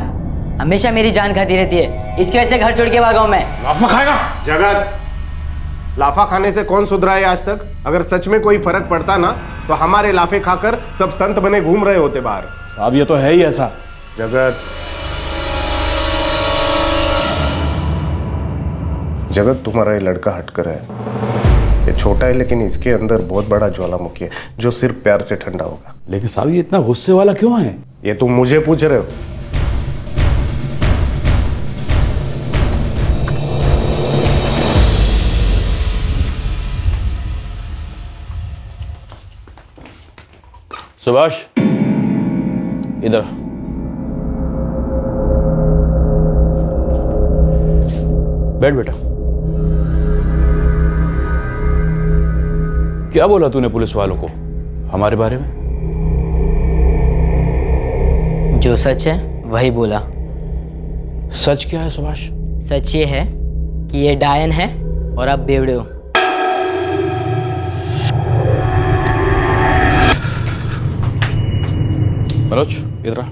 हमेशा मेरी जान खाती रहती है, इसकी वजह से घर छोड़ के भागा हूं मैं। लाफा खाएगा? जगत, लाफा खाने से कौन सुधरा है आज तक? अगर सच में कोई फर्क पड़ता ना तो हमारे लाफे खाकर सब संत बने घूम रहे होते बाहर। साहब ये तो है ही ऐसा। जगत, जगत तुम्हारा ये लड़का हटकर है। ये छोटा है लेकिन इसके अंदर बहुत बड़ा ज्वालामुखी है जो सिर्फ प्यार से ठंडा होगा। लेकिन साहब ये इतना गुस्से वाला क्यों है? ये तुम मुझे पूछ रहे हो? सुभाष इधर। बैठ बेटा। क्या बोला तूने पुलिस वालों को हमारे बारे में? जो सच है वही बोला। सच क्या है सुभाष? सच ये है कि ये डायन है और आप बेवड़े हो। मनोज इधर आ।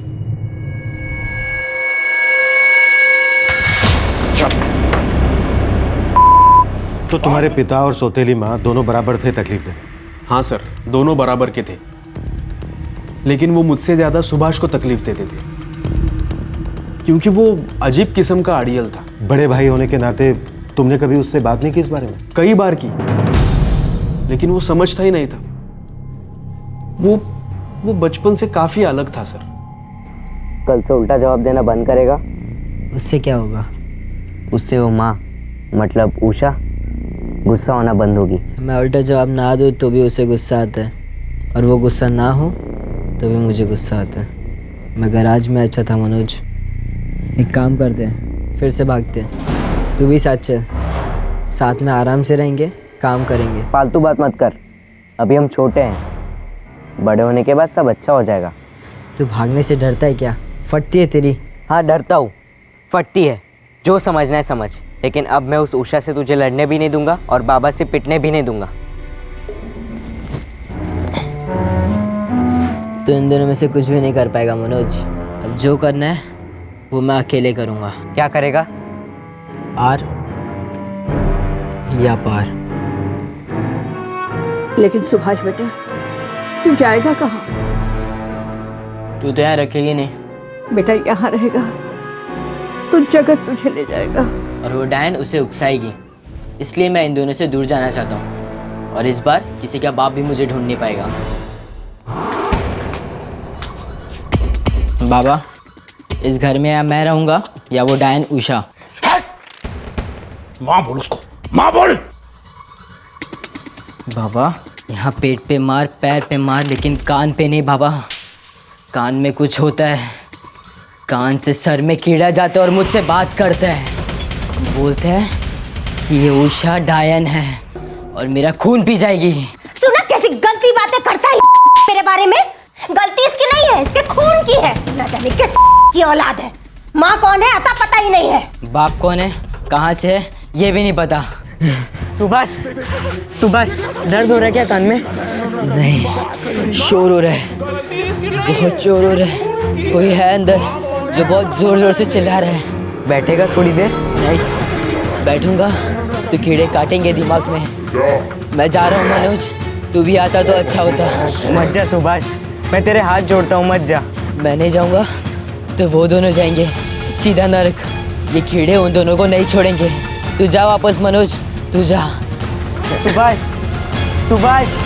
चल। तो तुम्हारे पिता और सौतेली माँ दोनों बराबर थे तकलीफ देने? हाँ सर, दोनों बराबर के थे, लेकिन वो मुझसे ज्यादा सुभाष को तकलीफ देते थे क्योंकि वो अजीब किस्म का आड़ियल था। बड़े भाई होने के नाते तुमने कभी उससे बात नहीं की इस बारे में? कई बार की, लेकिन वो समझता ही नहीं था। वो बचपन से काफी अलग था सर। कल से उल्टा जवाब देना बंद करेगा, उससे क्या होगा? उससे वो माँ मतलब उषा गुस्सा होना बंद होगी। मैं उल्टा जवाब ना दूँ तो भी उसे गुस्सा आता है, और वो गुस्सा ना हो तो भी मुझे गुस्सा आता है। मगर आज मैं अच्छा था मनोज, एक काम करते हैं, फिर से भागते हैं। तू भी साथ चल, साथ में आराम से रहेंगे, काम करेंगे। फालतू बात मत कर, अभी हम छोटे हैं, बड़े होने के बाद सब अच्छा हो जाएगा। तू भागने से डरता है क्या? फटती है तेरी। हाँ डरता हूँ, फटती है, जो समझना है समझ। लेकिन अब मैं उस उषा से तुझे लड़ने भी नहीं दूंगा और बाबा से पिटने भी नहीं दूंगा। तो इन दोनों में से कुछ भी नहीं कर पाएगा मनोज। अब जो करना है वो मैं अकेले करूँगा। क्या करेगा? आर या पार। लेकिन सुभाष बेटा, तू जाएगा कहाँ? तू तो यहाँ रखेगी नहीं। बेटा यहाँ रहेगा तो जगत तुझे ले जाएगा। और वो डायन उसे उकसाएगी, इसलिए मैं इन दोनों से दूर जाना चाहता हूँ। और इस बार किसी का बाप भी मुझे ढूंढ नहीं पाएगा। बाबा, इस घर में या मैं रहूँगा या वो डायन उषा? माँ बोल उसको, माँ बोल। बाबा, यहाँ पेट पे मार, पैर पे मार, लेकिन कान पे नहीं बाबा। कान में कुछ होता है, कान से सर में कीड़ा जाता है और मुझसे बात करता है। बोलते हैं कि ये उषा डायन है और मेरा खून पी जाएगी। सुना कैसी गलती बातें करता है मेरे बारे में? गलती इसकी नहीं है, इसके खून की है। न जाने किस की औलाद है। माँ कौन है अता पता ही नहीं है। बाप कौन है, कहाँ से है, ये भी नहीं पता। सुभाष, सुभाष, दर्द हो रहा है क्या कान में? नहीं, शोर हो रहा है, बहुत शोर हो रहा है। कोई है अंदर जो बहुत जोर जोर से चिल्ला रहा है। बैठेगा थोड़ी देर? नहीं बैठूंगा तो कीड़े काटेंगे दिमाग में। मैं जा रहा हूँ मनोज, तू भी आता तो अच्छा होता। मत जा सुभाष, मैं तेरे हाथ जोड़ता हूँ, मत जा। मैं नहीं जाऊँगा तो वो दोनों जाएंगे सीधा नरक। ये कीड़े उन दोनों को नहीं छोड़ेंगे। तू जा वापस मनोज, तू जा। सुभाष, सुभाष।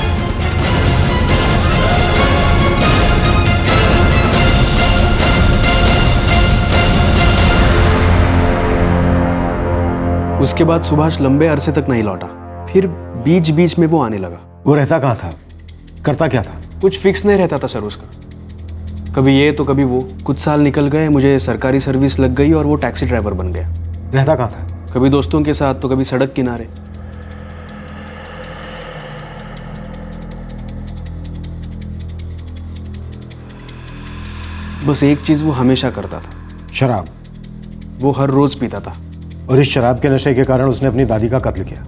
उसके बाद सुभाष लंबे अरसे तक नहीं लौटा। फिर बीच बीच में वो आने लगा। वो रहता कहाँ था, करता क्या था? कुछ फिक्स नहीं रहता था सर उसका, कभी ये तो कभी वो। कुछ साल निकल गए, मुझे सरकारी सर्विस लग गई और वो टैक्सी ड्राइवर बन गया। रहता कहाँ था? कभी दोस्तों के साथ तो कभी सड़क किनारे। बस एक चीज वो हमेशा करता था, शराब। वो हर रोज पीता था। और इस शराब के नशे के कारण उसने अपनी दादी का कत्ल किया,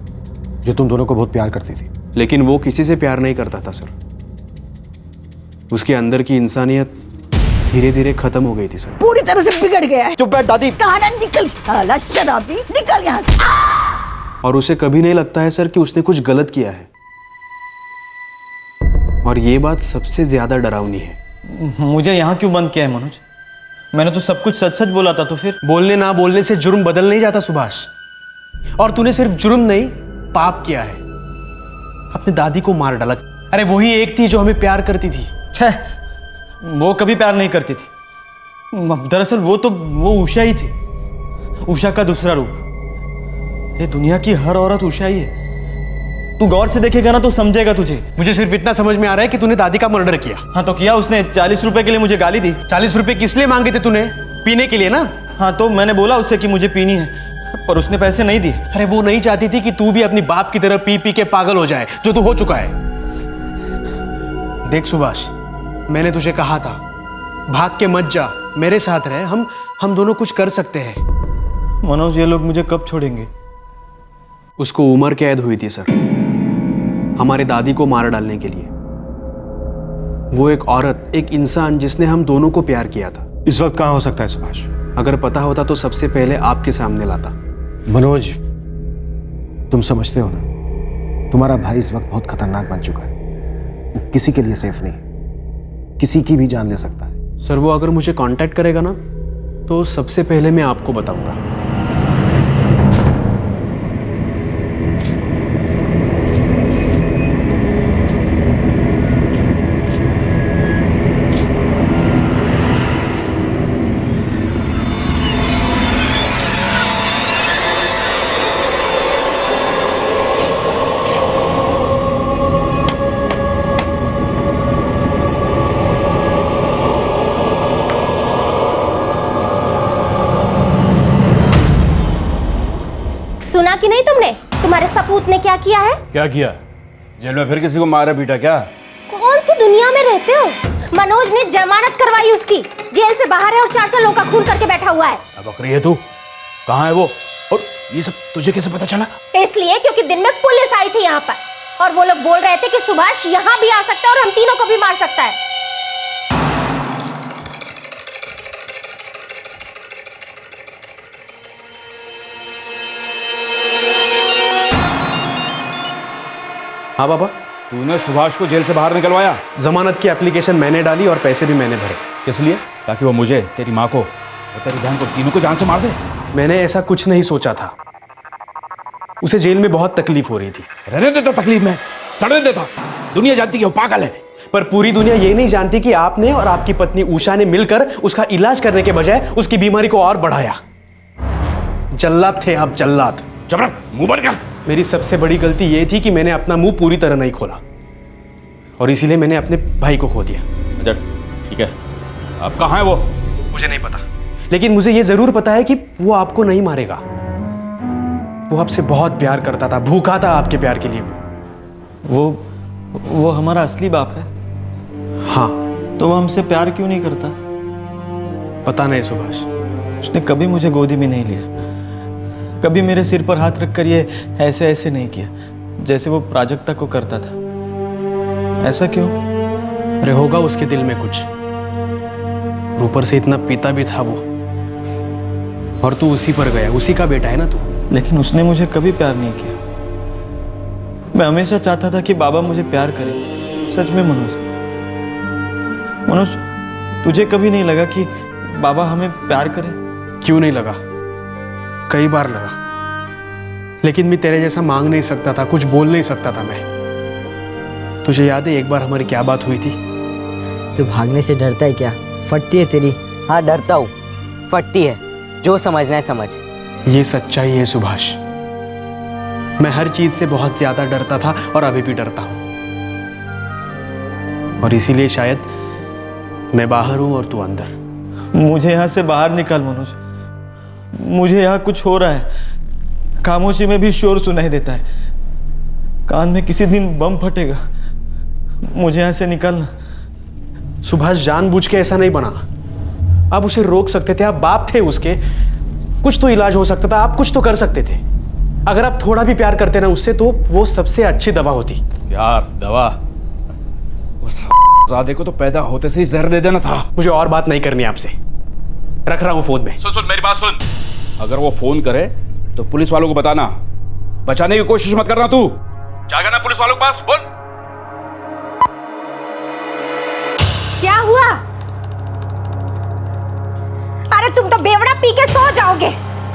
जो तुम दोनों को बहुत प्यार करती थी। लेकिन वो किसी से प्यार नहीं करता था सर। उसके अंदर की इंसानियत धीरे धीरे खत्म हो गई थी सर। पूरी तरह से बिगड़ गया है। चुप बैठ दादी। कहा ना निकल, साला शराबी, निकल यहाँ से। और उसे कभी नहीं लगता है सर कि उसने कुछ गलत किया है। और ये बात सबसे ज्यादा डरावनी है। मुझे यहाँ क्यों बंद किया है मनोज? मैंने तो सब कुछ सच सच बोला था। तो फिर बोलने ना बोलने से जुर्म बदल नहीं जाता सुभाष। और तूने सिर्फ जुर्म नहीं, पाप किया है। अपनी दादी को मार डाला। अरे वही एक थी जो हमें प्यार करती थी। वो कभी प्यार नहीं करती थी। दरअसल वो उषा ही थी, उषा का दूसरा रूप। ये दुनिया की हर औरत उषा ही है। तू गौर से देखेगा ना तो समझेगा तुझे। मुझे सिर्फ इतना समझ में आ रहा है कि तूने दादी का मर्डर किया। हाँ तो किया उसने। 40 रुपए के लिए मुझे गाली दी। 40 रुपए किस लिए मांगे थे तूने? पीने के लिए ना? हाँ तो मैंने बोला उससे कि मुझे पीनी है, पर उसने पैसे नहीं दिए। अरे वो नहीं चाहती थी कि तू भी अपनी बाप की तरह पी पी के पागल हो जाए, जो तू हो चुका है। देख सुभाष, मैंने तुझे कहा था भाग के मत जा, मेरे साथ रहे। हम दोनों कुछ कर सकते हैं। मनोज, ये लोग मुझे कब छोड़ेंगे? उसको उम्र कैद हुई थी सर, हमारे दादी को मार डालने के लिए। वो एक औरत, एक इंसान जिसने हम दोनों को प्यार किया था। इस वक्त कहाँ हो सकता है सुभाष? अगर पता होता तो सबसे पहले आपके सामने लाता। मनोज, तुम समझते हो ना, तुम्हारा भाई इस वक्त बहुत खतरनाक बन चुका है। वो किसी के लिए सेफ नहीं, किसी की भी जान ले सकता है। सर वो अगर मुझे कांटेक्ट करेगा ना तो सबसे पहले मैं आपको बताऊंगा। सुना कि नहीं तुमने? तुम्हारे सपूत ने क्या किया है? क्या किया? जेल में फिर किसी को मारा पीटा क्या? कौन सी दुनिया में रहते हो? मनोज ने जमानत करवाई उसकी, जेल से बाहर है और 4 लोगों का खून करके बैठा हुआ है। अब बकरी है तू? कहाँ है वो? और ये सब तुझे कैसे पता चला? इसलिए क्योंकि दिन में पुलिस आई थी यहाँ पर और वो लोग बोल रहे थे कि सुभाष यहाँ भी आ सकता है और हम तीनों को भी मार सकता है। हाँ बाबा। तूने सुभाष को जेल से बाहर निकलवाया? जमानत की एप्लीकेशन मैंने डाली और पैसे भी मैंने भरे। किस लिए? ताकि वो मुझे, तेरी माँ को और तेरी बहन को, तीनों को जान से मार दे। मैंने ऐसा कुछ नहीं सोचा था। उसे जेल में बहुत तकलीफ हो रही थी। रहने देता तकलीफ में, सड़ने देता। दुनिया जानती है वो पागल है। पर पूरी दुनिया ये नहीं जानती कि आपने और आपकी पत्नी उषा ने मिलकर उसका इलाज करने के बजाय उसकी बीमारी को और बढ़ाया। जल्लाद थे आप, जल्लाद। चुप रह, मुंह बंद कर। मेरी सबसे बड़ी गलती यह थी कि मैंने अपना मुंह पूरी तरह नहीं खोला और इसीलिए मैंने अपने भाई को खो दिया। अच्छा ठीक है, अब कहाँ है वो? मुझे नहीं पता, लेकिन मुझे यह जरूर पता है कि वो आपको नहीं मारेगा। वो आपसे बहुत प्यार करता था, भूखा था आपके प्यार के लिए। वो हमारा असली बाप है। हाँ। तो वो हमसे प्यार क्यों नहीं करता? पता नहीं सुभाष। उसने कभी मुझे गोदी में नहीं लिया, कभी मेरे सिर पर हाथ रखकर ये ऐसे ऐसे नहीं किया जैसे वो प्राजक्ता को करता था। ऐसा क्यों? अरे होगा उसके दिल में कुछ। ऊपर से इतना पीता भी था वो, और तू उसी पर गया। उसी का बेटा है ना तू। लेकिन उसने मुझे कभी प्यार नहीं किया। मैं हमेशा चाहता था कि बाबा मुझे प्यार करे। सच में मनोज, तुझे कभी नहीं लगा कि बाबा हमें प्यार करे? क्यों नहीं लगा? कई बार लगा, लेकिन मैं तेरे जैसा मांग नहीं सकता था, कुछ बोल नहीं सकता था मैं। तुझे याद है एक बार हमारी क्या बात हुई थी? तू भागने से डरता है क्या? फटती है तेरी। हाँ डरता हूँ, फटती है। जो समझना है समझ। ये सच्चाई है सुभाष। मैं हर चीज से बहुत ज्यादा डरता था और अभी भी डरता हूं, और इसीलिए शायद मैं बाहर हूं और तू अंदर। मुझे यहां से बाहर निकाल मनोज। मुझे यहाँ कुछ हो रहा है। खामोशी में भी शोर सुनाई देता है। कान में किसी दिन बम फटेगा। मुझे यहाँ से निकालना। सुभाष जानबूझ के ऐसा नहीं बना। आप उसे रोक सकते थे, आप बाप थे उसके। कुछ तो इलाज हो सकता था, आप कुछ तो कर सकते थे। अगर आप थोड़ा भी प्यार करते ना उससे, तो वो सबसे अच्छी दवा होती। यार दवा? उस ज़ादे को तो पैदा होते से ही जहर दे देना था। मुझे और बात नहीं करनी आपसे। रख रहा हूं फोन में। सुन मेरी बात सुन। अगर वो फोन करे तो पुलिस वालों को बताना। बचाने की कोशिश मत करना। तू जाएगा ना पुलिस वालों के पास? बोल। क्या हुआ? अरे तुम तो बेवड़ा पी के सो जाओगे।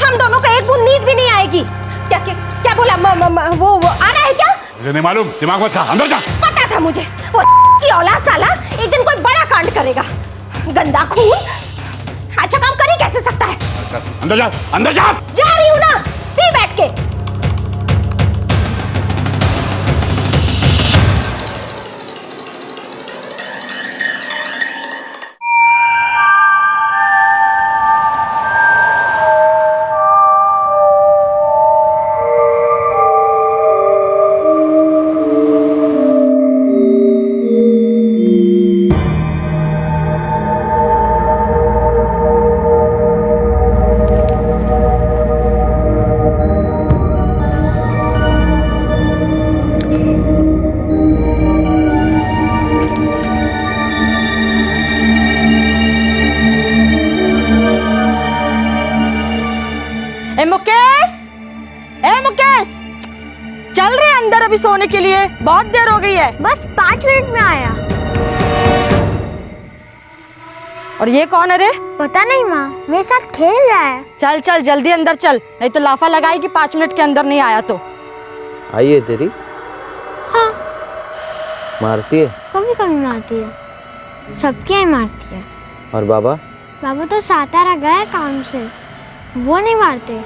हम दोनों को एक बूंद नींद भी नहीं आएगी। क्या क्या, क्या बोला? वो आना है क्या? मुझे नहीं मालूम, दिमाग मत खा, अंदर जा। पता था मुझे, वो की औलाद साला एक दिन कोई बड़ा कांड करेगा। गंदा खून अच्छा काम कर ही कैसे सकता है? अंदर जा, अंदर जा। जा रही हूं ना, पी बैठ के। चल रहे अंदर अभी सोने के लिए, बहुत देर हो गई है। बस 5 मिनट में आया। और ये कौन है रे? पता नहीं माँ, मेरे साथ खेल रहा है। चल चल जल्दी अंदर चल, नहीं तो लाफा लगाएगी 5 मिनट के अंदर नहीं आया तो। आई है तेरी? हाँ। मारती है? कभी कभी मारती है, सबके ही मारती है। और बाबा? बाबा तो सातारा गए काम से, वो नहीं मारते।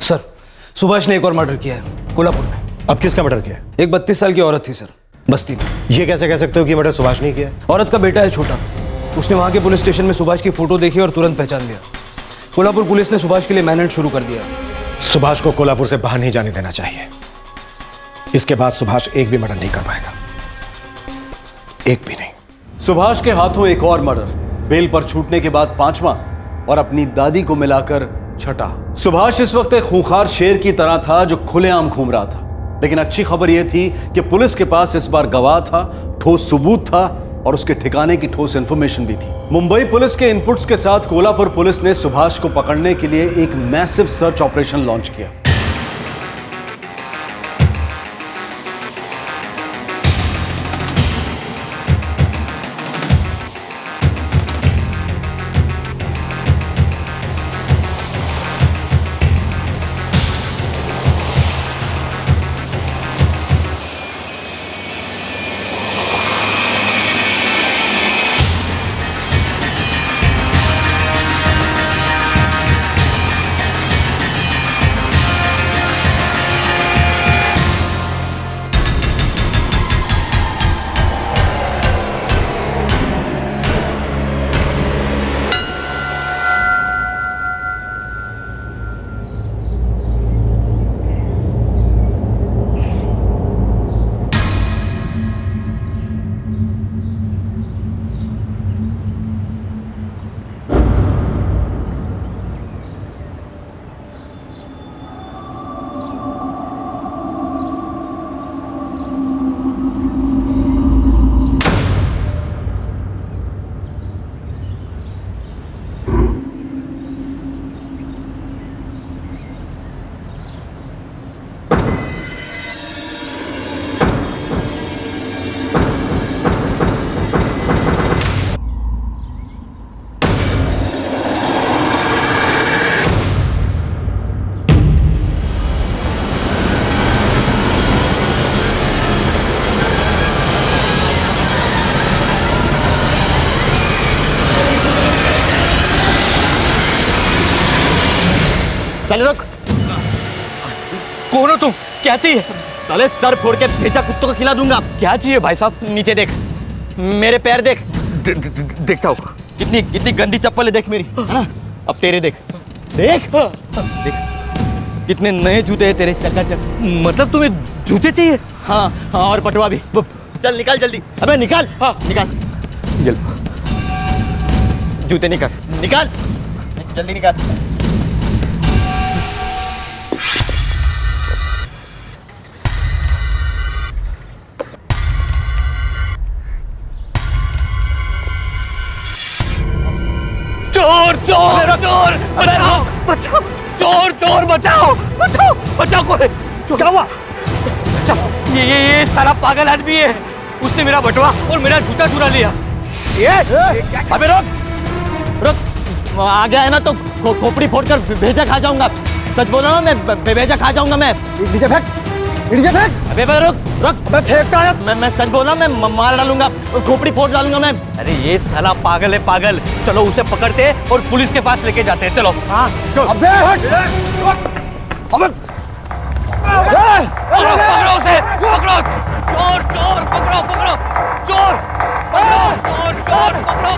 सर, सुभाष ने एक और मर्डर किया है कोल्हापुर में। अब किसका मर्डर किया? एक 32 साल की औरत थी सर, बस्ती में। ये कैसे कह सकते हो कि मर्डर सुभाष ने किया? औरत का बेटा है छोटा, उसने वहां के पुलिस स्टेशन में सुभाष की फोटो देखी और तुरंत पहचान लिया। कोल्हापुर पुलिस ने सुभाष के लिए मैनहंट शुरू कर दिया। सुभाष को कोल्हापुर से बाहर नहीं जाने देना चाहिए। इसके बाद सुभाष एक भी मर्डर नहीं कर पाएगा, एक भी नहीं। सुभाष के हाथों एक और मर्डर, बेल पर छूटने के बाद 5वां और अपनी दादी को मिलाकर 6ठा। सुभाष इस वक्त एक खूंखार शेर की तरह था जो खुलेआम घूम रहा था। लेकिन अच्छी खबर यह थी कि पुलिस के पास इस बार गवाह था, ठोस सबूत था और उसके ठिकाने की ठोस इंफॉर्मेशन भी थी। मुंबई पुलिस के इनपुट्स के साथ कोल्हापुर पुलिस ने सुभाष को पकड़ने के लिए एक मैसिव सर्च ऑपरेशन लॉन्च किया। साले रुक, कौन हो तुम? क्या चाहिए? साले सर फोड़ के भेजा कुत्तों को खिला दूंगा। क्या चाहिए भाई साहब? नीचे देख, मेरे पैर देख। देखता हूँ। कितनी कितनी गंदी चप्पल है देख मेरी, है ना? अब तेरे देख, देख देख कितने नए जूते हैं तेरे, चकाचक। मतलब तुम्हें जूते चाहिए? हाँ हाँ, और बटुआ भी। चल निकाल जल्दी। अबे निकाल। हाँ निकाल जल्दी, जूते निकाल, निकाल जल्दी निकाल। चोर चोर चोर, बचाओ बचाओ, चोर चोर बचाओ बचाओ बचाओ। कोई क्या हुआ? ये सारा पागल आदमी है, उसने मेरा बटुआ और मेरा जूता चुरा लिया। अबे रुक रुक, आ गया है ना तो खोपड़ी फोड़कर भेजा खा जाऊंगा। सच बोल रहा हूँ मैं, भेजा खा जाऊंगा मैं। नीचे फेंक, नीचे फेंक। अबे रुक रुक, मैं फेंकता है। मैं सच बोल रहा हूँ, मैं मार डालूंगा, खोपड़ी फोड़ डालूंगा मैं। अरे ये साला पागल है पागल। चलो उसे पकड़ते हैं और पुलिस के पास लेके जाते हैं। चलो। हाँ अबे अबे पकड़ो उसे, पकड़ो। चोर चोर पकड़ो, पकड़ो चोर, चोर चोर पकड़ो,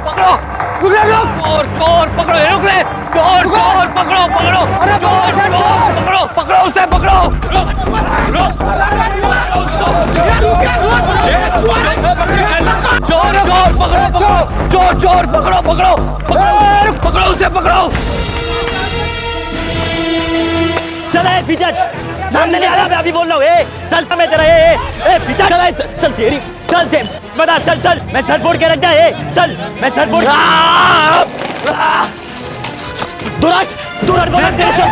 पकड़ो चोर चोर पकड़ो, रुक रे। चोर चोर पकड़ो, पकड़ो चोर पकड़ो, पकड़ो उसे, पकड़ो। चोर चोर पकड़ो, पकड़ो चोर चोर पकड़ो, पकड़ो पकड़ो, पकड़ो उसे, पकड़ो। चल पीछे, सामने नहीं आ रहा, मैं अभी बोल रहा हूँ। चल मैं तेरा पीछे चल, चल तेरी, चल ते बता, चल चल, मैं सर फोड़ के रख दिया। चल मैं सर फोड़। दुराट दुराट बोला तेरे से,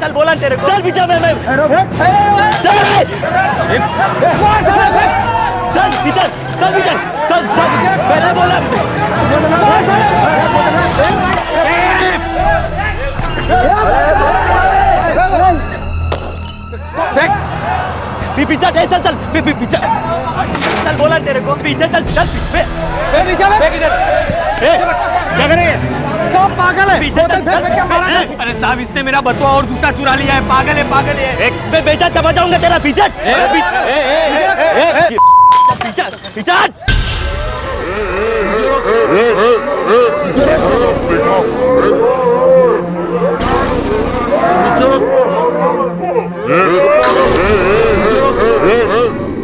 चल बोला तेरे को। चल पीछे मैं चल पीछे, चल पीछे, चल चल चल पहले बोला पीछे चल चल पीछे चल बोला तेरे को पीछे चल चल क्या करेंगे सब पागल है पीछे चल। अरे साहब इसने मेरा बटुआ और जूता चुरा लिया है, पागल है। एक बेटा चबा जाऊंगा तेरा पीछे पीछे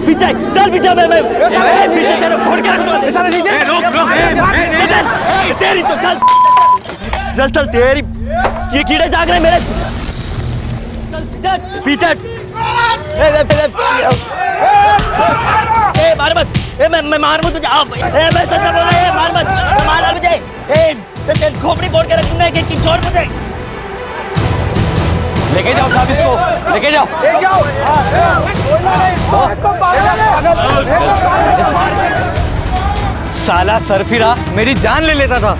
पीछे चल पीछे मैं पीछे तेरे फोड़ के रख दूंगा नीचे तेरी तो चल चल चल तेरी ये कीड़े जाग रहे मेरे चल पीछे ए मार मत ए मैं मार मत मुझे ए मैं सच बोल रहा है मार मत मार मुझे ए तेरे खोपड़ी फोड़ के रख दूंगा कि छोड़ मुझे लेके जाओ साहब इसको लेके जाओ साला सरफिरा मेरी जान ले लेता था।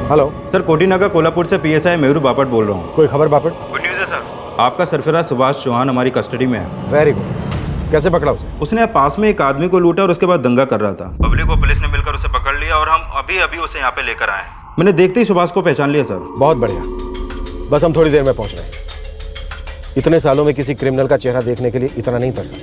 हेलो सर, कोटीनाका कोल्हापुर से पीएसआई मयूर बापट बोल रहा हूँ। कोई खबर बापट? गुड न्यूज़ है सर, आपका सरफराज सुभाष चौहान हमारी कस्टडी में है। Very good. कैसे पकड़ा उसे? उसने पास में एक आदमी को लूटा और उसके बाद दंगा कर रहा था। पब्लिक को पुलिस ने मिलकर उसे पकड़ लिया और हम अभी अभी उसे यहाँ पे लेकर आए हैं। मैंने देखते ही सुभाष को पहचान लिया सर। बहुत बढ़िया, बस हम थोड़ी देर में पहुँच रहे हैं। इतने सालों में किसी क्रिमिनल का चेहरा देखने के लिए इतना नहीं तरसा।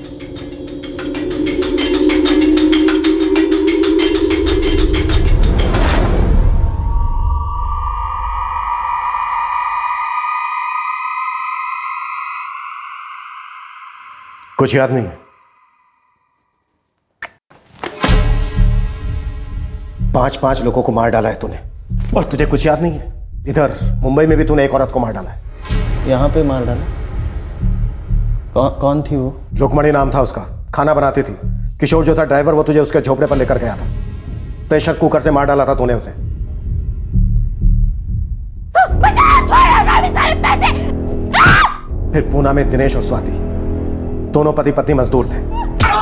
कुछ याद नहीं है? 5-5 लोगों को मार डाला है तूने और तुझे कुछ याद नहीं है? इधर मुंबई में भी तूने एक औरत को मार डाला है। यहाँ पे मार डाला? कौन थी वो? रुकमणी नाम था उसका, खाना बनाती थी। किशोर जो था ड्राइवर, वो तुझे उसके झोपड़े पर लेकर गया था। प्रेशर कुकर से मार डाला था तूने उसे। फिर पूना में दिनेश और स्वाति दोनों पति पत्नी मजदूर थे।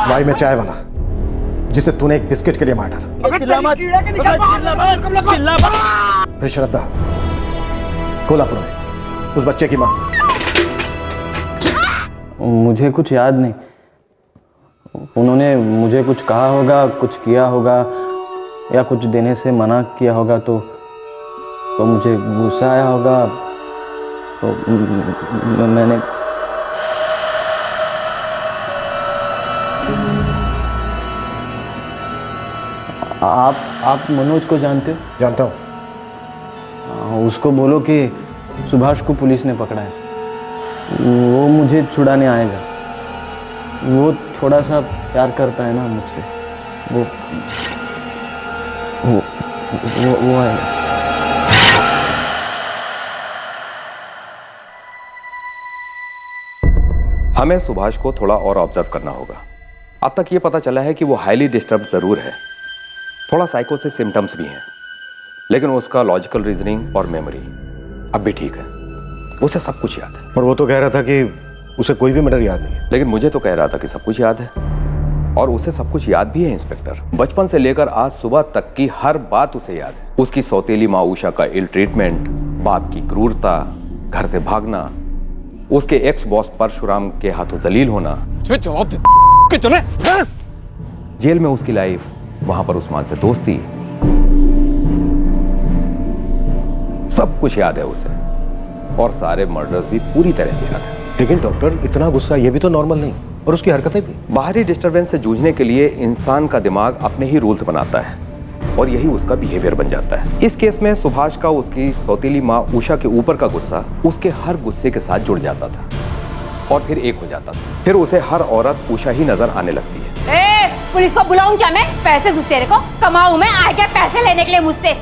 वाई में चाय वाला जिसे तूने एक बिस्किट के लिए मार डाला। फिर श्रद्धा कोल्हापुर में उस बच्चे की मां। मुझे कुछ याद नहीं। उन्होंने मुझे कुछ कहा होगा, कुछ किया होगा या कुछ देने से मना किया होगा तो मुझे गुस्सा आया होगा तो मैंने आप मनोज को जानते हो? जानता हूँ। उसको बोलो कि सुभाष को पुलिस ने पकड़ा है, वो मुझे छुड़ाने आएगा। वो थोड़ा सा प्यार करता है ना मुझसे, वो आएगा। हमें सुभाष को थोड़ा और ऑब्जर्व करना होगा। अब तक ये पता चला है कि वो हाईली डिस्टर्ब जरूर है, थोड़ा साइकोसिस सिम्टम्स भी हैं, लेकिन उसका लॉजिकल रीजनिंग और मेमोरी अब भी ठीक है। उसे सब कुछ याद है। और वो तो कह रहा था कि उसे कोई भी मैटर याद नहीं है। लेकिन मुझे तो कह रहा था कि सब कुछ याद है, और उसे सब कुछ याद भी है इंस्पेक्टर। बचपन से लेकर आज सुबह तक की हर बात उसे याद है। उसकी सौतेली माँ उषा का इल ट्रीटमेंट, बाप की क्रूरता, घर से भागना, उसके एक्स बॉस परशुराम के हाथों जलील होना, जवाब दे चले, जेल में उसकी लाइफ, वहां पर उस्मान से दोस्ती, सब कुछ याद है उसे। और सारे मर्डर्स भी पूरी तरह से याद है। लेकिन डॉक्टर, इतना गुस्सा ये भी तो नॉर्मल नहीं, और उसकी हरकतें भी। बाहरी डिस्टरबेंस से जूझने के लिए इंसान का दिमाग अपने ही रूल्स बनाता है और यही उसका बिहेवियर बन जाता है। इस केस में सुभाष का उसकी सौतेली माँ उषा के ऊपर का गुस्सा उसके हर गुस्से के साथ जुड़ जाता था और फिर एक हो जाता था। फिर उसे हर औरत उषा ही नजर आने लगती है। पुलिस को बुलाऊं क्या मैं? पैसे दूं तेरे को, कमाऊं मैं, आगे पैसे लेने के लिए मुझसे।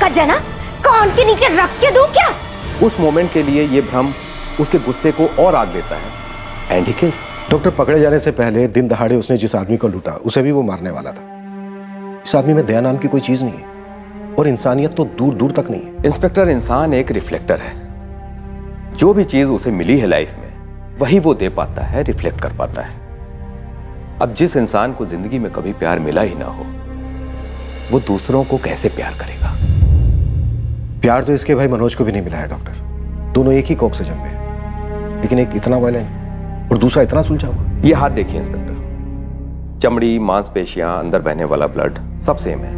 कजना कान के नीचे रख के दूं क्या? उस मोमेंट के लिए ये भ्रम उसके गुस्से को और आग देता है एंड ही किल्स। डॉक्टर, पकड़े जाने से पहले दिन दहाड़े उसने जिस आदमी को लूटा उसे भी वो मारने वाला था। इस आदमी में दया नाम की कोई चीज नहीं है और इंसानियत तो दूर दूर तक नहीं है। इंस्पेक्टर, इंसान एक रिफ्लेक्टर है। जो भी चीज उसे मिली है लाइफ में वही वो दे पाता है, रिफ्लेक्ट कर पाता है। अब जिस इंसान को जिंदगी में कभी प्यार मिला ही ना हो वो दूसरों को कैसे प्यार करेगा? प्यार तो इसके भाई मनोज को भी नहीं मिला है डॉक्टर। दोनों एक ही कोख से जन्मे, लेकिन एक इतना वायलेंट और दूसरा इतना सुलझा हुआ। ये हाथ देखिए इंस्पेक्टर, चमड़ी, मांसपेशियां, अंदर बहने वाला ब्लड सब सेम है,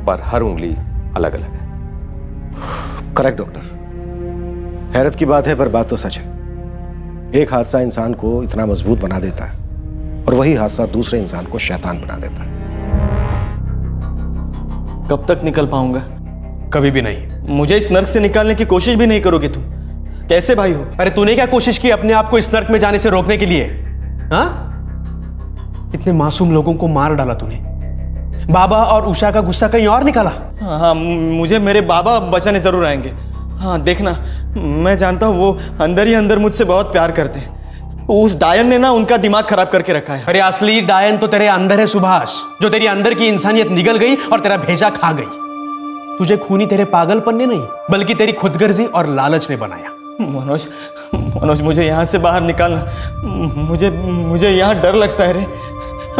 पर हर उंगली अलग अलग है। करेक्ट डॉक्टर, हैरत की बात है पर बात तो सच है। एक हादसा इंसान को इतना मजबूत बना देता है और वही हादसा दूसरे इंसान को शैतान बना देता है। कब तक निकल पाऊंगा? कभी भी नहीं। मुझे इस नर्क से निकालने की कोशिश भी नहीं करोगे तुम? कैसे भाई हो? अरे तूने क्या कोशिश की अपने आप को इस नर्क में जाने से रोकने के लिए? हाँ? इतने मासूम लोगों को मार डाला तूने। बाबा और उषा का गुस्सा कहीं और निकाला। हाँ, मुझे मेरे बाबा बचाने जरूर आएंगे। हाँ देखना, मैं जानता हूँ वो अंदर ही अंदर मुझसे बहुत प्यार करते हैं। उस डायन ने ना उनका दिमाग खराब करके रखा है। अरे असली डायन तो तेरे अंदर है सुभाष, जो तेरी अंदर की इंसानियत निगल गई और तेरा भेजा खा गई। तुझे खूनी तेरे पागलपन ने नहीं बल्कि तेरी खुदगर्जी और लालच ने बनाया। मनोज, मुझे यहाँ से बाहर निकालना। मुझे यहाँ डर लगता है रे।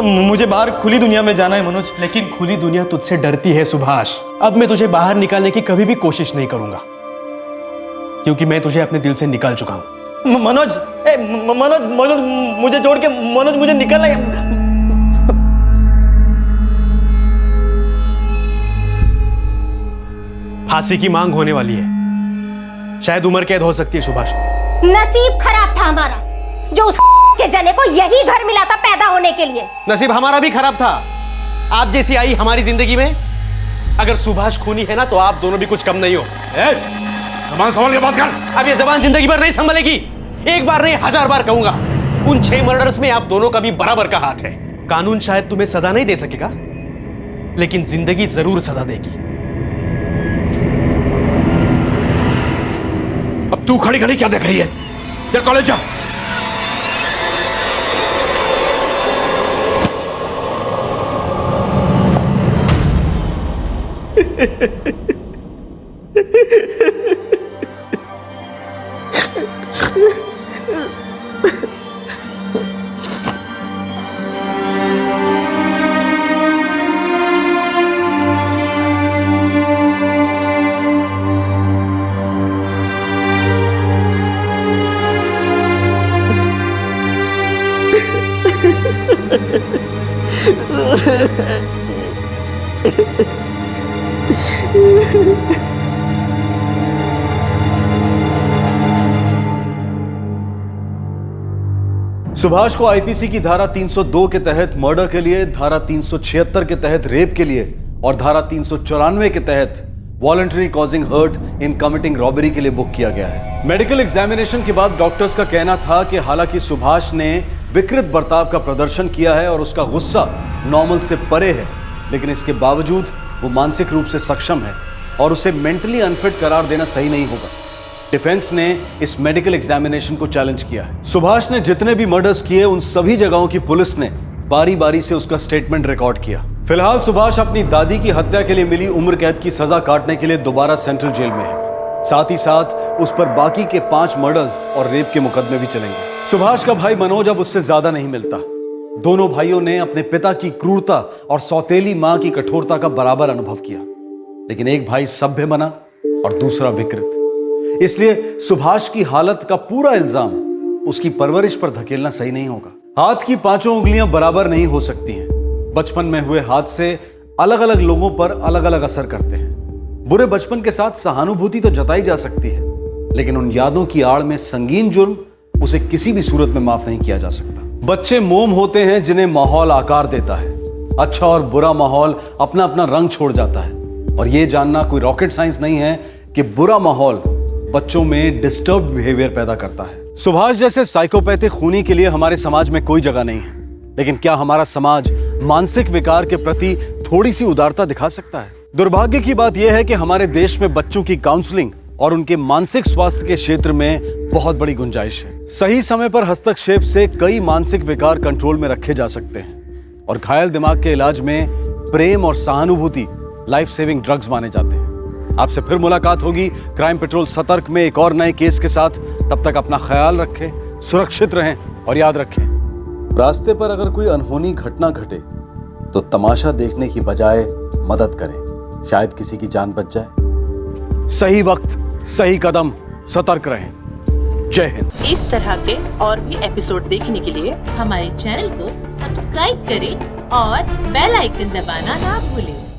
मुझे बाहर खुली दुनिया में जाना है मनोज। लेकिन खुली दुनिया तुझसे डरती है सुभाष। अब मैं तुझे बाहर निकालने की कभी भी कोशिश नहीं करूंगा, क्योंकि मैं तुझे अपने दिल से निकाल चुका हूं। मनोज, मनोज मुझे छोड़ के, मनोज मुझे निकलना है। फांसी की मांग होने वाली है, शायद उम्र कैद हो सकती है सुभाष को। नसीब खराब था हमारा जो उस के जने को यही घर मिला था पैदा होने के लिए। नसीब हमारा भी खराब था, आप जैसी आई हमारी जिंदगी में। अगर सुभाष खूनी है ना तो आप दोनों भी कुछ कम नहीं हो। जबान संभाल के बात कर। अब ये जबान जिंदगी भर नहीं संभलेगी। एक बार नहीं 1000 बार कहूंगा, उन 6 मर्डर्स में आप दोनों का भी बराबर का हाथ है। कानून शायद तुम्हें सजा नहीं दे सकेगा, लेकिन जिंदगी जरूर सजा देगी। अब तू खड़ी खड़ी क्या देख रही है? चल कॉलेज जा। सुभाष को आईपीसी की धारा 302 के तहत मर्डर के लिए, धारा 376 के तहत रेप के लिए और धारा 394 के तहत voluntary causing hurt in committing robbery के लिए बुक किया गया है। मेडिकल एग्जामिनेशन के बाद डॉक्टर्स का कहना था कि हालांकि सुभाष ने विकृत बर्ताव का प्रदर्शन किया है और उसका गुस्सा नॉर्मल से परे है, लेकिन इसके बावजूद वो मानसिक रूप से सक्षम है और उसे मेंटली अनफिट करार देना सही नहीं होगा। डिफेंस ने इस मेडिकल एग्जामिनेशन को चैलेंज किया है। सुभाष ने जितने भी मर्डर्स किए उन सभी जगहों की पुलिस ने बारी बारी से उसका स्टेटमेंट रिकॉर्ड किया। फिलहाल सुभाष अपनी दादी की हत्या के लिए मिली उम्र कैद की सजा काटने के लिए दोबारा सेंट्रल जेल में है। साथ ही साथ उस पर बाकी के 5 मर्डर्स और रेप के मुकदमे भी चलेंगे। सुभाष का भाई मनोज अब उससे ज्यादा नहीं मिलता। दोनों भाइयों ने अपने पिता की क्रूरता और सौतेली मां की कठोरता का बराबर अनुभव किया, लेकिन एक भाई सभ्य बना और दूसरा विकृत। इसलिए सुभाष की हालत का पूरा इल्जाम उसकी परवरिश पर धकेलना सही नहीं होगा। हाथ की 5 उंगलियां बराबर नहीं हो सकती हैं। बचपन में हुए हादसे अलग अलग लोगों पर अलग अलग असर करते हैं। बुरे बचपन के साथ सहानुभूति तो जताई जा सकती है, लेकिन उन यादों की आड़ में संगीन जुर्म उसे किसी भी सूरत में माफ नहीं किया जा सकता। बच्चे मोम होते हैं जिन्हें माहौल आकार देता है। अच्छा और बुरा माहौल अपना अपना रंग छोड़ जाता है, और यह जानना कोई रॉकेट साइंस नहीं है कि बुरा माहौल बच्चों में डिस्टर्ब्ड बिहेवियर पैदा करता है। सुभाष जैसे साइकोपैथिक खूनी के लिए हमारे समाज में कोई जगह नहीं है। लेकिन क्या हमारा समाज मानसिक विकार के प्रति थोड़ी सी उदारता दिखा सकता है? दुर्भाग्य की बात यह है कि हमारे देश में बच्चों की काउंसलिंग और उनके मानसिक स्वास्थ्य के क्षेत्र में बहुत बड़ी गुंजाइश है। सही समय पर हस्तक्षेप से कई मानसिक विकार कंट्रोल में रखे जा सकते हैं और घायल दिमाग के इलाज में प्रेम और सहानुभूति लाइफ सेविंग ड्रग्स माने जाते हैं। आपसे फिर मुलाकात होगी क्राइम पेट्रोल सतर्क में एक और नए केस के साथ। तब तक अपना ख्याल रखें, सुरक्षित रहें और याद रखें, रास्ते पर अगर कोई अनहोनी घटना घटे तो तमाशा देखने की बजाय मदद करें, शायद किसी की जान बच जाए। सही वक्त, सही कदम, सतर्क रहें। जय हिंद। इस तरह के और भी एपिसोड देखने के लिए हमारे चैनल को सब्सक्राइब करें और बेल आइकन दबाना ना भूलें।